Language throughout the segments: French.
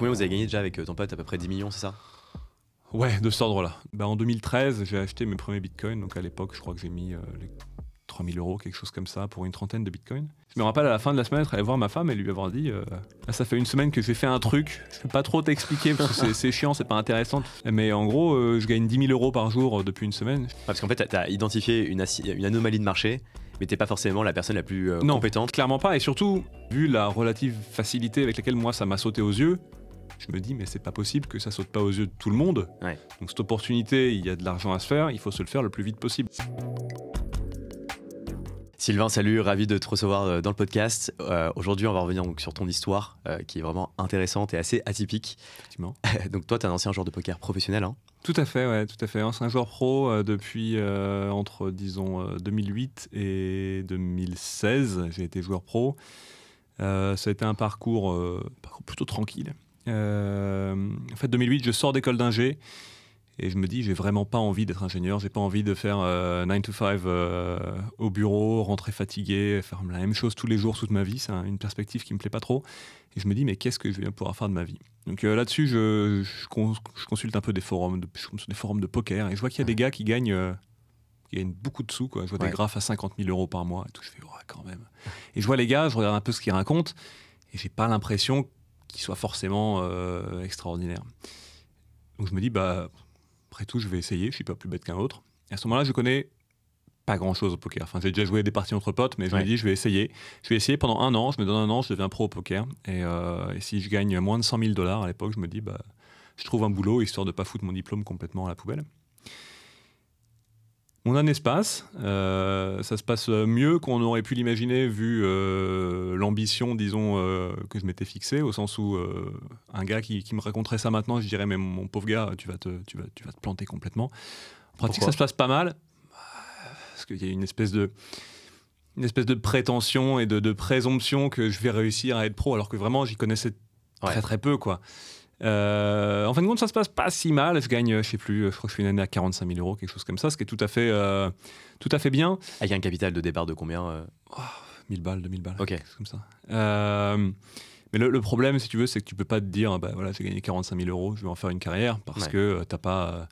Combien vous avez gagné déjà avec ton pote? À peu près 10 millions, c'est ça? Ouais, de cet ordre-là. En 2013, j'ai acheté mes premiers bitcoins. Donc à l'époque, je crois que j'ai mis les 3000 €, quelque chose comme ça, pour une trentaine de bitcoins. Je me rappelle à la fin de la semaine être allé voir ma femme et lui avoir dit ça fait une semaine que j'ai fait un truc, je peux pas trop t'expliquer parce que c'est chiant, c'est pas intéressant. Mais en gros, je gagne 10 000 € par jour depuis une semaine. Parce qu'en fait, tu as identifié une anomalie de marché, mais t'es pas forcément la personne la plus Non, compétente. clairement pas. Et surtout, vu la relative facilité avec laquelle moi ça m'a sauté aux yeux, je me dis mais c'est pas possible que ça saute pas aux yeux de tout le monde. Ouais. Donc cette opportunité, il y a de l'argent à se faire, il faut se le faire le plus vite possible. Sylvain, salut, ravi de te recevoir dans le podcast. Aujourd'hui, on va revenir donc sur ton histoire qui est vraiment intéressante et assez atypique. Effectivement. Donc toi, tu es un ancien joueur de poker professionnel, hein? Tout à fait, ouais, tout à fait. Ancien joueur pro depuis entre, disons, 2008 et 2016. J'ai été joueur pro. Ça a été un parcours plutôt tranquille. En fait, 2008, je sors d'école d'ingé. Et je me dis, j'ai vraiment pas envie d'être ingénieur, j'ai pas envie de faire 9 to 5 au bureau, rentrer fatigué, faire la même chose tous les jours toute ma vie. C'est une perspective qui me plaît pas trop. Et je me dis, mais qu'est-ce que je vais pouvoir faire de ma vie? Donc là-dessus, je consulte un peu des forums de poker et je vois qu'il y a des gars qui gagnent beaucoup de sous, quoi. Je vois des graphes à 50 000 € par mois et tout. Je fais, ouais, quand même. Et je vois les gars, je regarde un peu ce qu'ils racontent et j'ai pas l'impression qu'ils soient forcément extraordinaires. Donc je me dis, après tout, je vais essayer, je suis pas plus bête qu'un autre. Et à ce moment-là, je connais pas grand-chose au poker. Enfin, j'ai déjà joué des parties entre potes, mais je me dis, je vais essayer. Je vais essayer pendant un an, je me donne un an, je deviens pro au poker. Et si je gagne moins de 100 000 $ à l'époque, je me dis, je trouve un boulot, histoire de pas foutre mon diplôme complètement à la poubelle. Mon année se passe, ça se passe mieux qu'on aurait pu l'imaginer vu l'ambition, disons, que je m'étais fixée, au sens où un gars qui me raconterait ça maintenant, je dirais mais mon pauvre gars, tu vas te planter complètement. En pratique, Pourquoi? ça se passe pas mal, parce qu'il y a une espèce de prétention et de présomption que je vais réussir à être pro, alors que vraiment j'y connaissais très très peu, quoi. En fin de compte, ça se passe pas si mal. Je gagne, je sais plus, je crois que je fais une année à 45 000 €, quelque chose comme ça, ce qui est tout à fait bien. Il y a un capital de départ de combien 1000 balles, 2000 balles, Ok. quelque chose comme ça. Mais le problème, si tu veux, c'est que tu peux pas te dire, voilà, j'ai gagné 45 000 €, je vais en faire une carrière, parce que t'as pas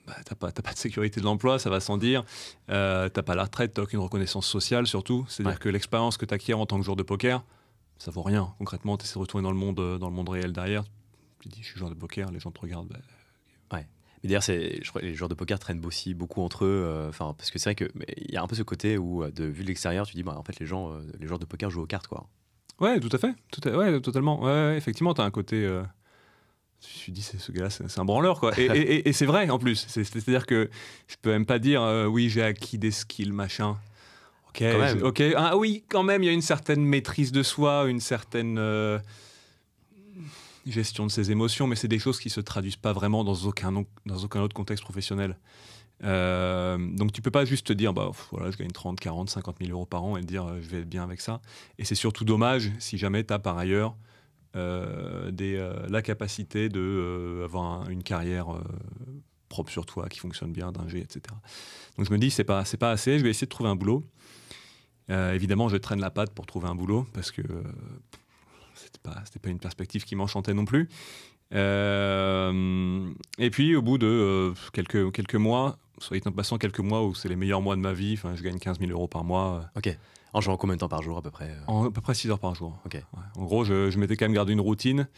de sécurité de l'emploi, ça va sans dire. T'as pas la retraite, t'as aucune reconnaissance sociale, surtout. C'est-à-dire que l'expérience que t'acquiers en tant que joueur de poker, ça vaut rien. Concrètement, tu essaies de retourner dans le monde réel derrière. Tu dis, je suis joueur de poker, les gens te regardent. Ouais. Mais d'ailleurs, je crois que les joueurs de poker traînent aussi beaucoup entre eux. Parce que c'est vrai qu'il y a un peu ce côté où, vu de l'extérieur, tu dis, en fait, les joueurs de poker jouent aux cartes, quoi. Ouais, tout à fait. Ouais, totalement. Ouais, effectivement, tu as un côté. Je me suis dit, ce gars-là, c'est un branleur, quoi. Et c'est vrai, en plus. C'est-à-dire que je peux même pas dire, oui, j'ai acquis des skills, machin. Ok. Ah oui, quand même, il y a une certaine maîtrise de soi, une certaine gestion de ses émotions, mais c'est des choses qui se traduisent pas vraiment dans aucun autre contexte professionnel. Donc tu peux pas juste te dire, voilà, je gagne 30, 40, 50 000 € par an et te dire, je vais être bien avec ça. Et c'est surtout dommage si jamais tu as par ailleurs la capacité d'avoir une carrière propre sur toi, qui fonctionne bien, d'ingé, etc. Donc je me dis, c'est pas assez, je vais essayer de trouver un boulot. Évidemment, je traîne la patte pour trouver un boulot parce que c'était pas une perspective qui m'enchantait non plus. Et puis, au bout de quelques mois, soit en passant quelques mois où c'est les meilleurs mois de ma vie, je gagne 15 000 € par mois. Ok. En jouant combien de temps par jour à peu près À peu près 6 heures par jour. Ok. Ouais. En gros, je m'étais quand même gardé une routine.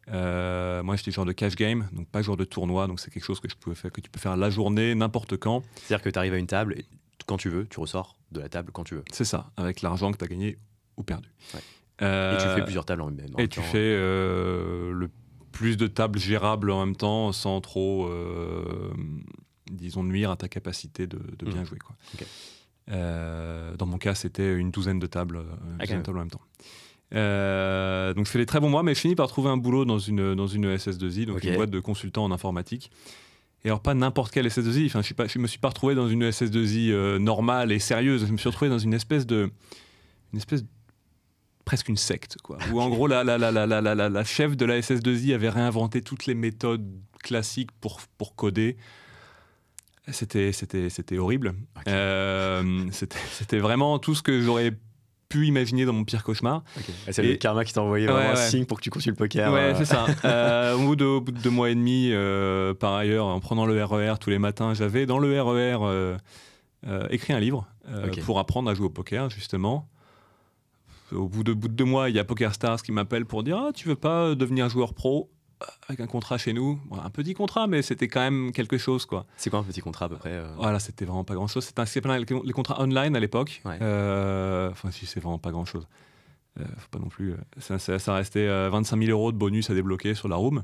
Moi, j'étais joueur de cash game, donc pas joueur de tournoi, donc c'est quelque chose que tu peux faire la journée, n'importe quand. C'est-à-dire que tu arrives à une table et quand tu veux, tu ressors de la table quand tu veux. C'est ça, avec l'argent que tu as gagné ou perdu. Ouais. Et tu fais plusieurs tables en même temps. Et tu fais le plus de tables gérables en même temps, sans trop, disons, nuire à ta capacité de bien jouer, quoi. Okay. Dans mon cas, c'était une douzaine de tables, en même temps. Donc je fais des très bons mois, mais je finis par trouver un boulot dans une SS2I, donc une boîte de consultants en informatique. Et alors pas n'importe quelle SS2I, je me suis pas retrouvé dans une SS2I normale et sérieuse, je me suis retrouvé dans une espèce presque une secte, quoi. Où en gros la chef de la SS2I avait réinventé toutes les méthodes classiques pour coder. C'était horrible. Okay. C'était vraiment tout ce que j'aurais pu imaginer dans mon pire cauchemar. Okay. C'est le karma qui t'a envoyé vraiment un signe pour que tu continues le poker. Ouais, c'est ça. Au bout de 2 mois et demi, par ailleurs, en prenant le RER tous les matins, j'avais dans le RER écrit un livre pour apprendre à jouer au poker, justement. Au bout de 2 mois, il y a PokerStars qui m'appelle pour dire « Ah, tu veux pas devenir joueur pro avec un contrat chez nous ?» Un petit contrat, mais c'était quand même quelque chose, quoi. C'est quoi un petit contrat à peu près Voilà, c'était vraiment pas grand-chose. C'était les contrats online à l'époque. Ouais. Enfin, si, c'est vraiment pas grand-chose. Faut pas non plus... Ça restait 25 000 € de bonus à débloquer sur la room.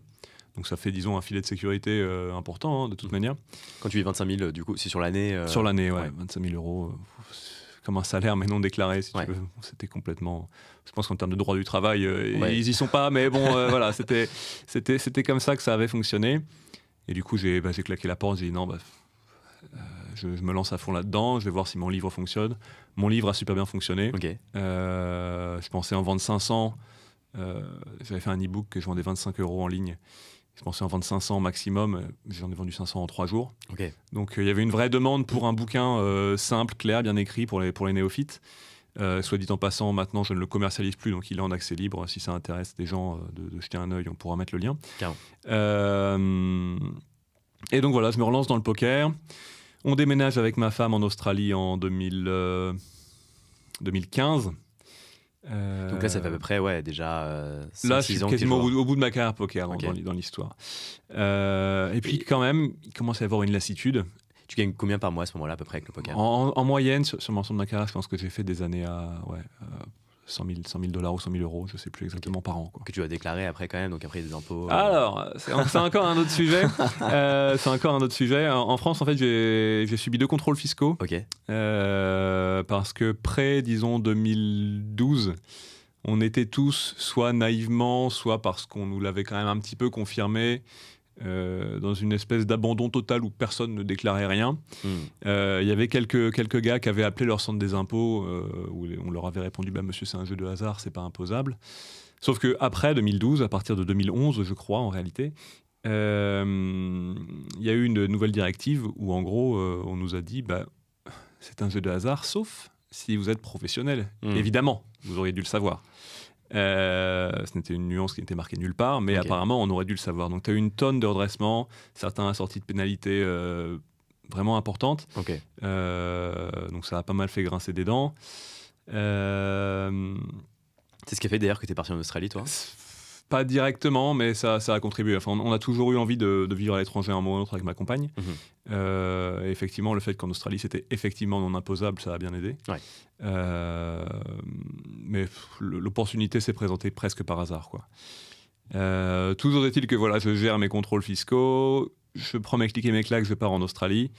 Donc ça fait, disons, un filet de sécurité important, hein, de toute manière. Quand tu dis 25 000, du coup, c'est sur l'année Sur l'année, ouais. 25 000 €. Comme un salaire mais non déclaré, si tu veux. C'était complètement... Je pense qu'en termes de droit du travail, ils y sont pas, mais bon, voilà, c'était comme ça que ça avait fonctionné. Et du coup, j'ai claqué la porte, j'ai dit non, je me lance à fond là-dedans, je vais voir si mon livre fonctionne. Mon livre a super bien fonctionné. Okay. Je pensais en vendre 500. J'avais fait un e-book que je vendais 25 € en ligne. Je pensais en vendre 500 maximum. J'en ai vendu 500 en 3 jours. Okay. Donc il y avait une vraie demande pour un bouquin simple, clair, bien écrit pour les néophytes. Soit dit en passant, maintenant je ne le commercialise plus, donc il est en accès libre. Si ça intéresse des gens de jeter un œil, on pourra mettre le lien. Et donc voilà, je me relance dans le poker. On déménage avec ma femme en Australie en 2015. Donc là, ça fait à peu près, déjà 5, là, je suis quasiment au bout de ma carrière poker dans l'histoire. Et puis quand même, il commence à y avoir une lassitude. Tu gagnes combien par mois à ce moment-là, à peu près, avec le poker ? En moyenne, sur l'ensemble de ma carrière, je pense que j'ai fait des années à 100 000 $ ou 100 000 €, je ne sais plus exactement par an. Quoi. Que tu vas déclarer après quand même, donc après des impôts. Alors, c'est encore un autre sujet. C'est encore un autre sujet. En France, en fait, j'ai subi 2 contrôles fiscaux. Ok. Parce que disons 2012, on était tous, soit naïvement, soit parce qu'on nous l'avait quand même un petit peu confirmé, dans une espèce d'abandon total où personne ne déclarait rien. Il y avait quelques gars qui avaient appelé leur centre des impôts où on leur avait répondu monsieur, c'est un jeu de hasard, c'est pas imposable. Sauf qu'après 2012, à partir de 2011, je crois en réalité, il y a eu une nouvelle directive où en gros on nous a dit c'est un jeu de hasard sauf si vous êtes professionnel. Évidemment, vous auriez dû le savoir. Ce n'était une nuance qui n'était marquée nulle part, mais apparemment on aurait dû le savoir. Donc tu as eu une tonne de redressements, certains assortis de pénalités vraiment importantes. Okay. Donc ça a pas mal fait grincer des dents. C'est ce qui a fait d'ailleurs que tu es parti en Australie, toi ? Pas directement, mais ça a contribué. Enfin, on a toujours eu envie de vivre à l'étranger un moment ou un autre avec ma compagne. Et effectivement, le fait qu'en Australie, c'était effectivement non imposable, ça a bien aidé. Ouais. Mais l'opportunité s'est présentée presque par hasard, quoi. Toujours est-il que voilà, je gère mes contrôles fiscaux, je prends mes clics et mes claques, je pars en Australie.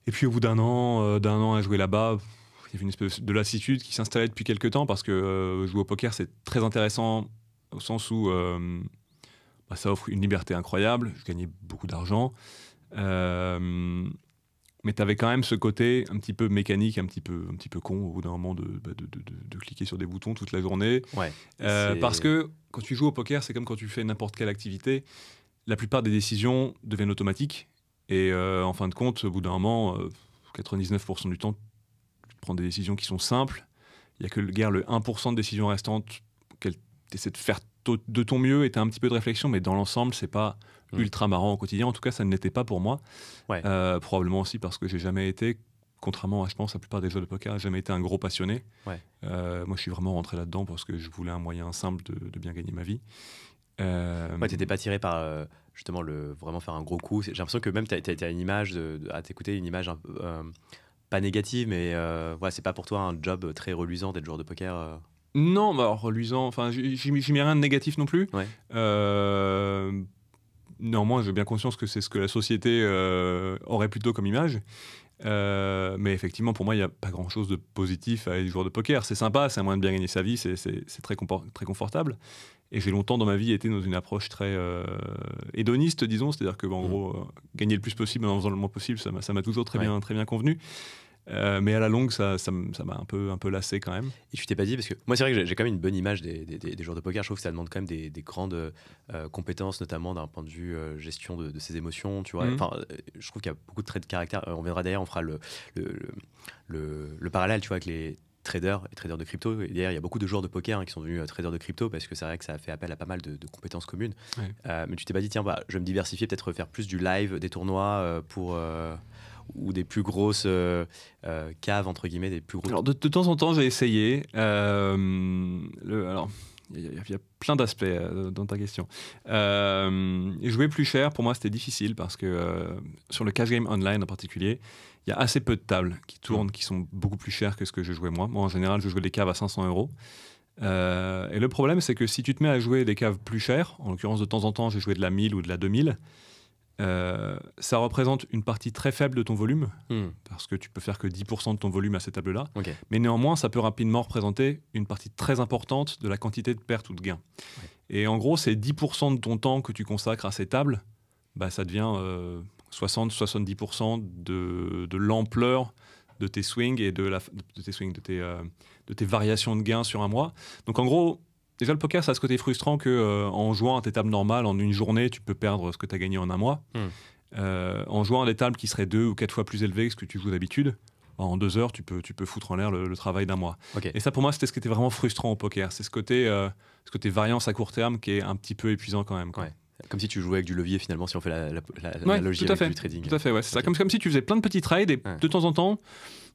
Et puis au bout d'un an à jouer là-bas, il y avait une espèce de lassitude qui s'installait depuis quelques temps parce que jouer au poker, c'est très intéressant au sens où ça offre une liberté incroyable. Je gagnais beaucoup d'argent. Mais tu avais quand même ce côté un petit peu mécanique, un petit peu con au bout d'un moment de cliquer sur des boutons toute la journée. Ouais, parce que quand tu joues au poker, c'est comme quand tu fais n'importe quelle activité. La plupart des décisions deviennent automatiques. Et en fin de compte, au bout d'un moment, 99% du temps, tu prends des décisions qui sont simples. Il n'y a que le 1% de décisions restantes qu'elles tu essaies de faire de ton mieux et tu as un petit peu de réflexion, mais dans l'ensemble, c'est pas ultra marrant au quotidien. En tout cas, ça ne l'était pas pour moi. Ouais. Probablement aussi parce que j'ai jamais été, contrairement à, je pense, la plupart des joueurs de poker, j'ai jamais été un gros passionné. Ouais. Moi, je suis vraiment rentré là-dedans parce que je voulais un moyen simple de bien gagner ma vie. Tu n'étais pas tiré par justement vraiment faire un gros coup. J'ai l'impression que même tu as une image, à t'écouter, une image un peu, pas négative, mais c'est pas pour toi un job très reluisant d'être joueur de poker. Non, alors reluisant, enfin, j'y mets rien de négatif non plus. Ouais. Néanmoins, j'ai bien conscience que c'est ce que la société aurait plutôt comme image. Mais effectivement, pour moi, il n'y a pas grand-chose de positif à être joueur de poker. C'est sympa, c'est un moyen de bien gagner sa vie, c'est très confortable. Et j'ai longtemps dans ma vie été dans une approche très hédoniste, disons. C'est-à-dire que, en gros, gagner le plus possible en faisant le moins possible, ça m'a toujours très bien convenu. Mais à la longue, ça m'a un peu lassé quand même. Et tu t'es pas dit, parce que moi c'est vrai que j'ai quand même une bonne image des joueurs de poker. Je trouve que ça demande quand même des grandes compétences, notamment d'un point de vue gestion de ses émotions, tu vois. Enfin, je trouve qu'il y a beaucoup de traits de caractère. On verra d'ailleurs, on fera le parallèle, tu vois, avec traders et traders de crypto. Et d'ailleurs, il y a beaucoup de joueurs de poker qui sont devenus traders de crypto parce que c'est vrai que ça a fait appel à pas mal de compétences communes. Ouais. Mais tu t'es pas dit, tiens, je vais me diversifier, peut-être faire plus du live, des tournois ou des plus grosses caves, entre guillemets, des plus gros. Alors, de temps en temps, j'ai essayé. Alors, il y a plein d'aspects dans ta question. Jouer plus cher, pour moi, c'était difficile parce que sur le cash game online en particulier, il y a assez peu de tables qui tournent, qui sont beaucoup plus chères que ce que je jouais moi. Moi, en général, je jouais des caves à 500 €. Et le problème, c'est que si tu te mets à jouer des caves plus chères, en l'occurrence, de temps en temps, j'ai joué de la 1000 ou de la 2000, ça représente une partie très faible de ton volume, parce que tu peux faire que 10% de ton volume à ces tables-là. Okay. Mais néanmoins, ça peut rapidement représenter une partie très importante de la quantité de pertes ou de gains. Ouais. Et en gros, ces 10% de ton temps que tu consacres à ces tables, ça devient 60-70% de l'ampleur de tes swings et de tes variations de gains sur un mois. Donc en gros, déjà, le poker, ça a ce côté frustrant qu'en jouant à tes tables normales, en une journée, tu peux perdre ce que tu as gagné en un mois. En jouant à des tables qui seraient 2 ou 4 fois plus élevées que ce que tu joues d'habitude, en 2 heures, tu peux foutre en l'air le travail d'un mois. Okay. Et ça, pour moi, c'était ce qui était vraiment frustrant au poker. C'est ce côté variance à court terme qui est un petit peu épuisant quand même. Ouais. Comme si tu jouais avec du levier, finalement, si on fait l'analogie avec du trading. Tout à fait, ouais. C'est ça. Comme si tu faisais plein de petits trades et de temps en temps,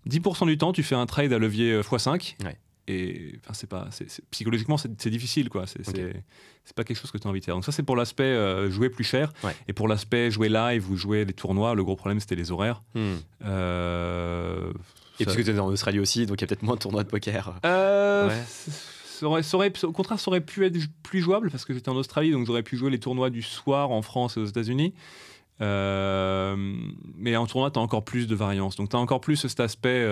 10% du temps, tu fais un trade à levier x5. Ouais. Et psychologiquement, c'est difficile, quoi. C'est pas quelque chose que tu as envie de faire. Donc ça, c'est pour l'aspect jouer plus cher. Ouais. Et pour l'aspect jouer live ou jouer les tournois, le gros problème, c'était les horaires. Et parce que tu es en Australie aussi, donc il y a peut-être moins de tournois de poker. Au contraire, ça aurait pu être plus jouable parce que j'étais en Australie, donc j'aurais pu jouer les tournois du soir en France et aux États-Unis. Mais en tournoi, tu as encore plus de variance. Donc tu as encore plus cet aspect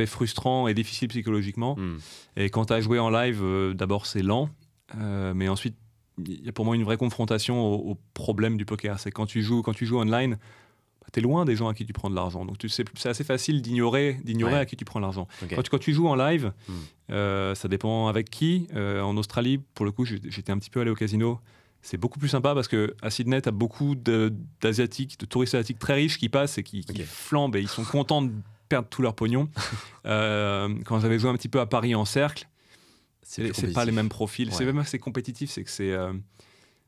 frustrant et difficile psychologiquement. Et quand tu as joué en live, d'abord c'est lent, mais ensuite il y a pour moi une vraie confrontation au problème du poker. C'est quand tu joues online, tu es loin des gens à qui tu prends de l'argent. Donc c'est assez facile d'ignorer à qui tu prends l'argent. Okay. Quand tu joues en live, ça dépend avec qui. En Australie, pour le coup, j'étais un petit peu allé au casino. C'est beaucoup plus sympa parce qu'à Sydney, tu as beaucoup d'Asiatiques, de touristes asiatiques très riches qui passent et qui flambent et ils sont contents de perdre tout leur pognon. Quand j'avais joué un petit peu à Paris en cercle, c'est pas les mêmes profils. C'est même assez compétitif, c'est que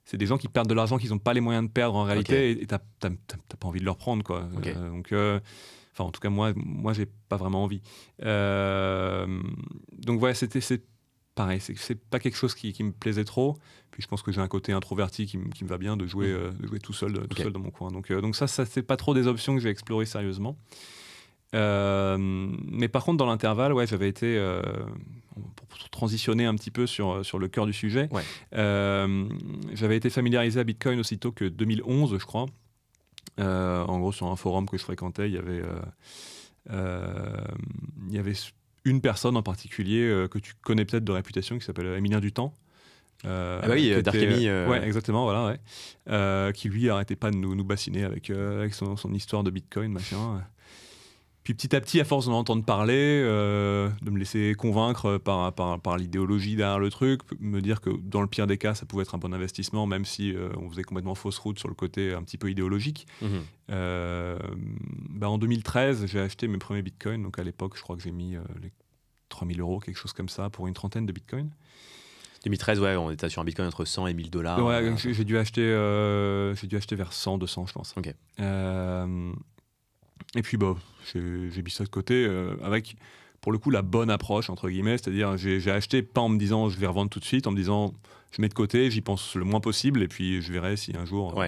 c'est des gens qui perdent de l'argent qu'ils n'ont pas les moyens de perdre en réalité et t'as pas envie de leur prendre, quoi. En tout cas, moi j'ai pas vraiment envie. Donc ouais, c'est pareil, c'est pas quelque chose qui me plaisait trop. Puis je pense que j'ai un côté introverti qui me va bien de jouer tout seul dans mon coin. Donc ça c'est pas trop des options que j'ai explorées sérieusement. Mais par contre, dans l'intervalle, j'avais été, pour transitionner un petit peu sur le cœur du sujet, j'avais été familiarisé à Bitcoin aussitôt que 2011, je crois. En gros, sur un forum que je fréquentais, il y avait une personne en particulier que tu connais peut-être de réputation qui s'appelle Emilien Dutemps. Darkemy. Ouais, exactement, voilà, qui lui arrêtait pas de nous bassiner avec son histoire de Bitcoin, machin. Puis petit à petit, à force d'en entendre parler, de me laisser convaincre par l'idéologie derrière le truc, me dire que dans le pire des cas, ça pouvait être un bon investissement, même si on faisait complètement fausse route sur le côté un petit peu idéologique. En 2013, j'ai acheté mes premiers bitcoins. Donc à l'époque, je crois que j'ai mis les 3000 €, quelque chose comme ça, pour une trentaine de bitcoins. 2013, on était sur un bitcoin entre 100 et 1000 $. Ouais, j'ai dû acheter vers 100, 200, je pense. Ok. Et puis j'ai mis ça de côté avec, pour le coup, la bonne approche, entre guillemets. C'est-à-dire, j'ai acheté pas en me disant je vais revendre tout de suite, en me disant je mets de côté, j'y pense le moins possible et puis je verrai si un jour...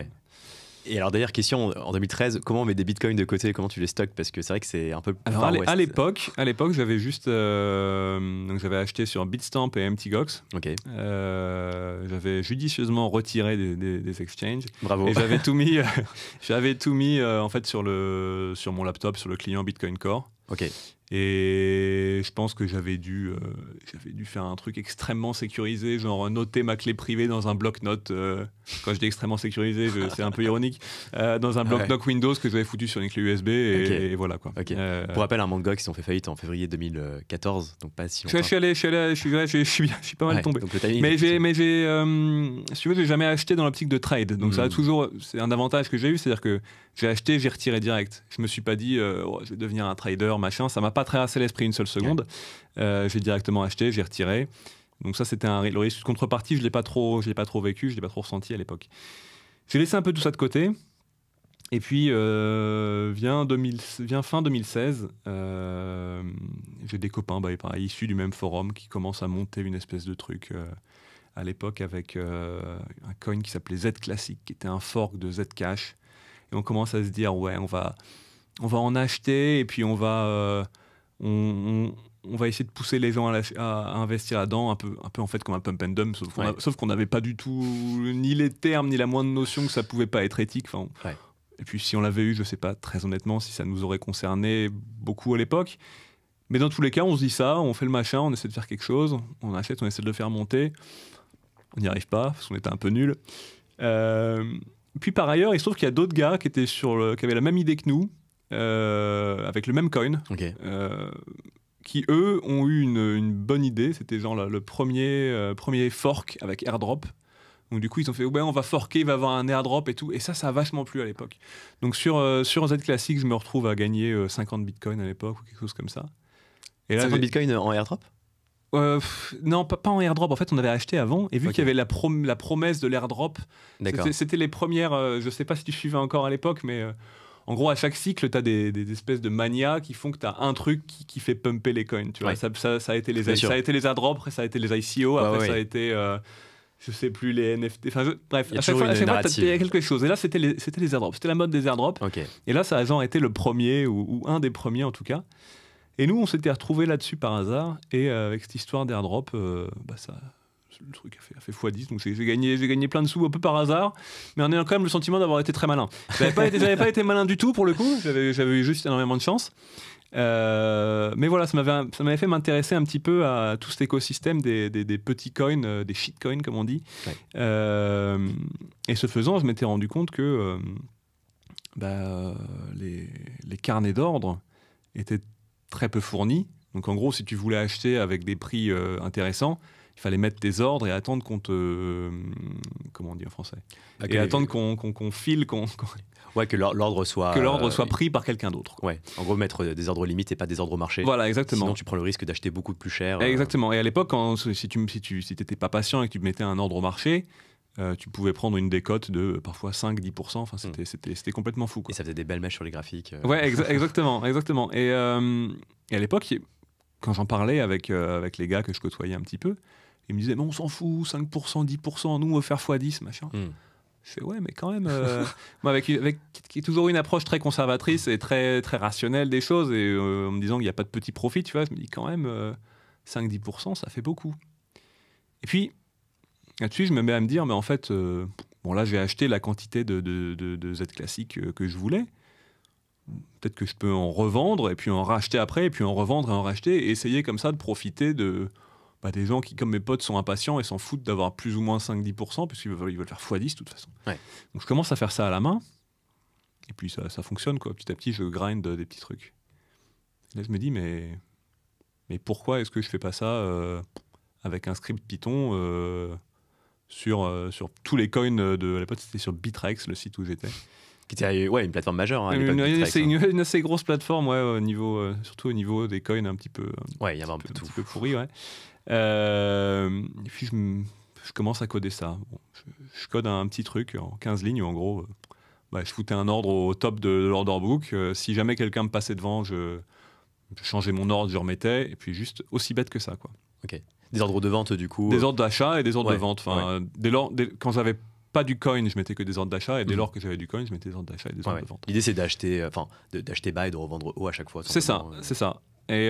Et alors d'ailleurs, question, en 2013, comment on met des bitcoins de côté, comment tu les stockes? Parce que c'est vrai que c'est un peu... Alors à l'époque, j'avais juste... donc j'avais acheté sur Bitstamp et MTGOX. Ok. J'avais judicieusement retiré des exchanges. Bravo. Et j'avais tout mis, en fait sur mon laptop, sur le client Bitcoin Core. Ok. Et je pense que j'avais dû faire un truc extrêmement sécurisé, genre noter ma clé privée dans un bloc-notes. Quand je dis extrêmement sécurisé, c'est un peu ironique. Dans un bloc-notes Windows que j'avais foutu sur une clé USB et voilà, quoi. Okay. Pour rappel, un Mangox, ils ont fait faillite en février 2014, donc pas si longtemps. Je suis pas mal tombé. Mais si tu veux, j'ai jamais acheté dans l'optique de trade. Donc ça a toujours, c'est un avantage que j'ai eu, c'est-à-dire que j'ai acheté, j'ai retiré direct. Je me suis pas dit, je vais devenir un trader, machin. Ça m'a pas traversé l'esprit une seule seconde. J'ai directement acheté, j'ai retiré. Donc ça, c'était le risque de contrepartie. Je l'ai pas trop vécu, je l'ai pas trop ressenti à l'époque. J'ai laissé un peu tout ça de côté. Et puis vient fin 2016. J'ai des copains, pareil, issus du même forum, qui commencent à monter une espèce de truc à l'époque avec un coin qui s'appelait Z Classic, qui était un fork de Zcash. Et on commence à se dire, ouais, on va en acheter et puis on va essayer de pousser les gens à investir là-dedans, un peu en fait comme un pump and dump, sauf qu'on n'avait pas du tout ni les termes ni la moindre notion que ça pouvait pas être éthique. Et puis si on l'avait eu, je sais pas très honnêtement si ça nous aurait concerné beaucoup à l'époque. Mais dans tous les cas, on se dit ça, on fait le machin, on essaie de faire quelque chose, on achète, on essaie de le faire monter. On n'y arrive pas, parce qu'on était un peu nuls. Puis par ailleurs, il se trouve qu'il y a d'autres gars qui avaient la même idée que nous, avec le même coin, qui eux ont eu une bonne idée. C'était genre le premier fork avec airdrop. Donc du coup, ils ont fait on va forker, il va y avoir un airdrop et tout. Et ça a vachement plu à l'époque. Donc sur Z Classic, je me retrouve à gagner 50 bitcoins à l'époque ou quelque chose comme ça. Et là, 50 bitcoins en airdrop? Non, pas en airdrop. En fait, on avait acheté avant. Et vu qu'il y avait la promesse de l'airdrop, c'était les premières. Je sais pas si tu suivais encore à l'époque, mais en gros, à chaque cycle, tu as des espèces de manias qui font que tu as un truc qui fait pumper les coins. Tu vois, ça a été les airdrops, après ça a été les ICO, après ça a été. Je sais plus, les NFT. Bref, à chaque fois, il y a quelque chose. Et là, c'était les airdrops. C'était la mode des airdrops. Et là, ça a genre été le premier, ou un des premiers en tout cas. Et nous, on s'était retrouvés là-dessus par hasard. Et avec cette histoire d'airdrop, le truc a fait x10. Donc j'ai gagné plein de sous un peu par hasard. Mais on a quand même le sentiment d'avoir été très malin. J'avais pas été malin du tout pour le coup. J'avais eu juste énormément de chance. Mais voilà, ça m'avait fait m'intéresser un petit peu à tout cet écosystème des petits coins, des shitcoins comme on dit. Et ce faisant, je m'étais rendu compte que les carnets d'ordre étaient très peu fournis. Donc en gros, si tu voulais acheter avec des prix intéressants, il fallait mettre tes ordres et attendre qu'on te... comment on dit en français? Attendre qu'on file, Ouais, que l'ordre soit pris par quelqu'un d'autre. Ouais, en gros, mettre des ordres limites et pas des ordres au marché. Voilà, exactement. Sinon, tu prends le risque d'acheter beaucoup plus cher. Exactement. Et à l'époque, si tu n'étais pas patient et que tu mettais un ordre au marché, tu pouvais prendre une décote de parfois 5-10%. Enfin, c'était complètement fou, quoi. Et ça faisait des belles mèches sur les graphiques. Ouais, exactement. Et à l'époque, quand j'en parlais avec les gars que je côtoyais un petit peu, ils me disaient, mais on s'en fout, 5%, 10%, nous on veut faire x10, machin. Je fais, ouais, mais quand même, moi, avec toujours une approche très conservatrice et très, très rationnelle des choses, et en me disant qu'il n'y a pas de petit profit, tu vois, je me dis quand même, 5-10%, ça fait beaucoup. Et puis, là-dessus, je me mets à me dire, mais en fait, là, j'ai acheté la quantité de Z Classic que je voulais. Peut-être que je peux en revendre, et puis en racheter après, et puis en revendre et en racheter, et essayer comme ça de profiter des gens qui, comme mes potes, sont impatients et s'en foutent d'avoir plus ou moins 5-10%, puisqu'ils veulent faire x10 de toute façon. Ouais. Donc je commence à faire ça à la main, et puis ça fonctionne, quoi. Petit à petit, je grind des petits trucs. Et là, je me dis, mais pourquoi est-ce que je fais pas ça avec un script Python sur tous les coins à l'époque, c'était sur Bitrex, le site où j'étais. Qui était une plateforme majeure à l'époque. Une assez grosse plateforme, surtout au niveau des coins un petit peu. Ouais, il y avait un peu tout. Un peu pourri, ouais. Et puis je commence à coder ça. Je code un petit truc en 15 lignes où en gros, je foutais un ordre au top de l'order book. Si jamais quelqu'un me passait devant, je changeais mon ordre, je remettais. Et puis juste aussi bête que ça, quoi. Ok. Des ordres de vente du coup. Des ordres d'achat et des ordres de vente. Enfin, quand j'avais pas du coin, je mettais que des ordres d'achat, et dès lors que j'avais du coin, je mettais des ordres d'achat et des ordres de vente. L'idée, c'est d'acheter bas et de revendre haut à chaque fois. C'est ça. Et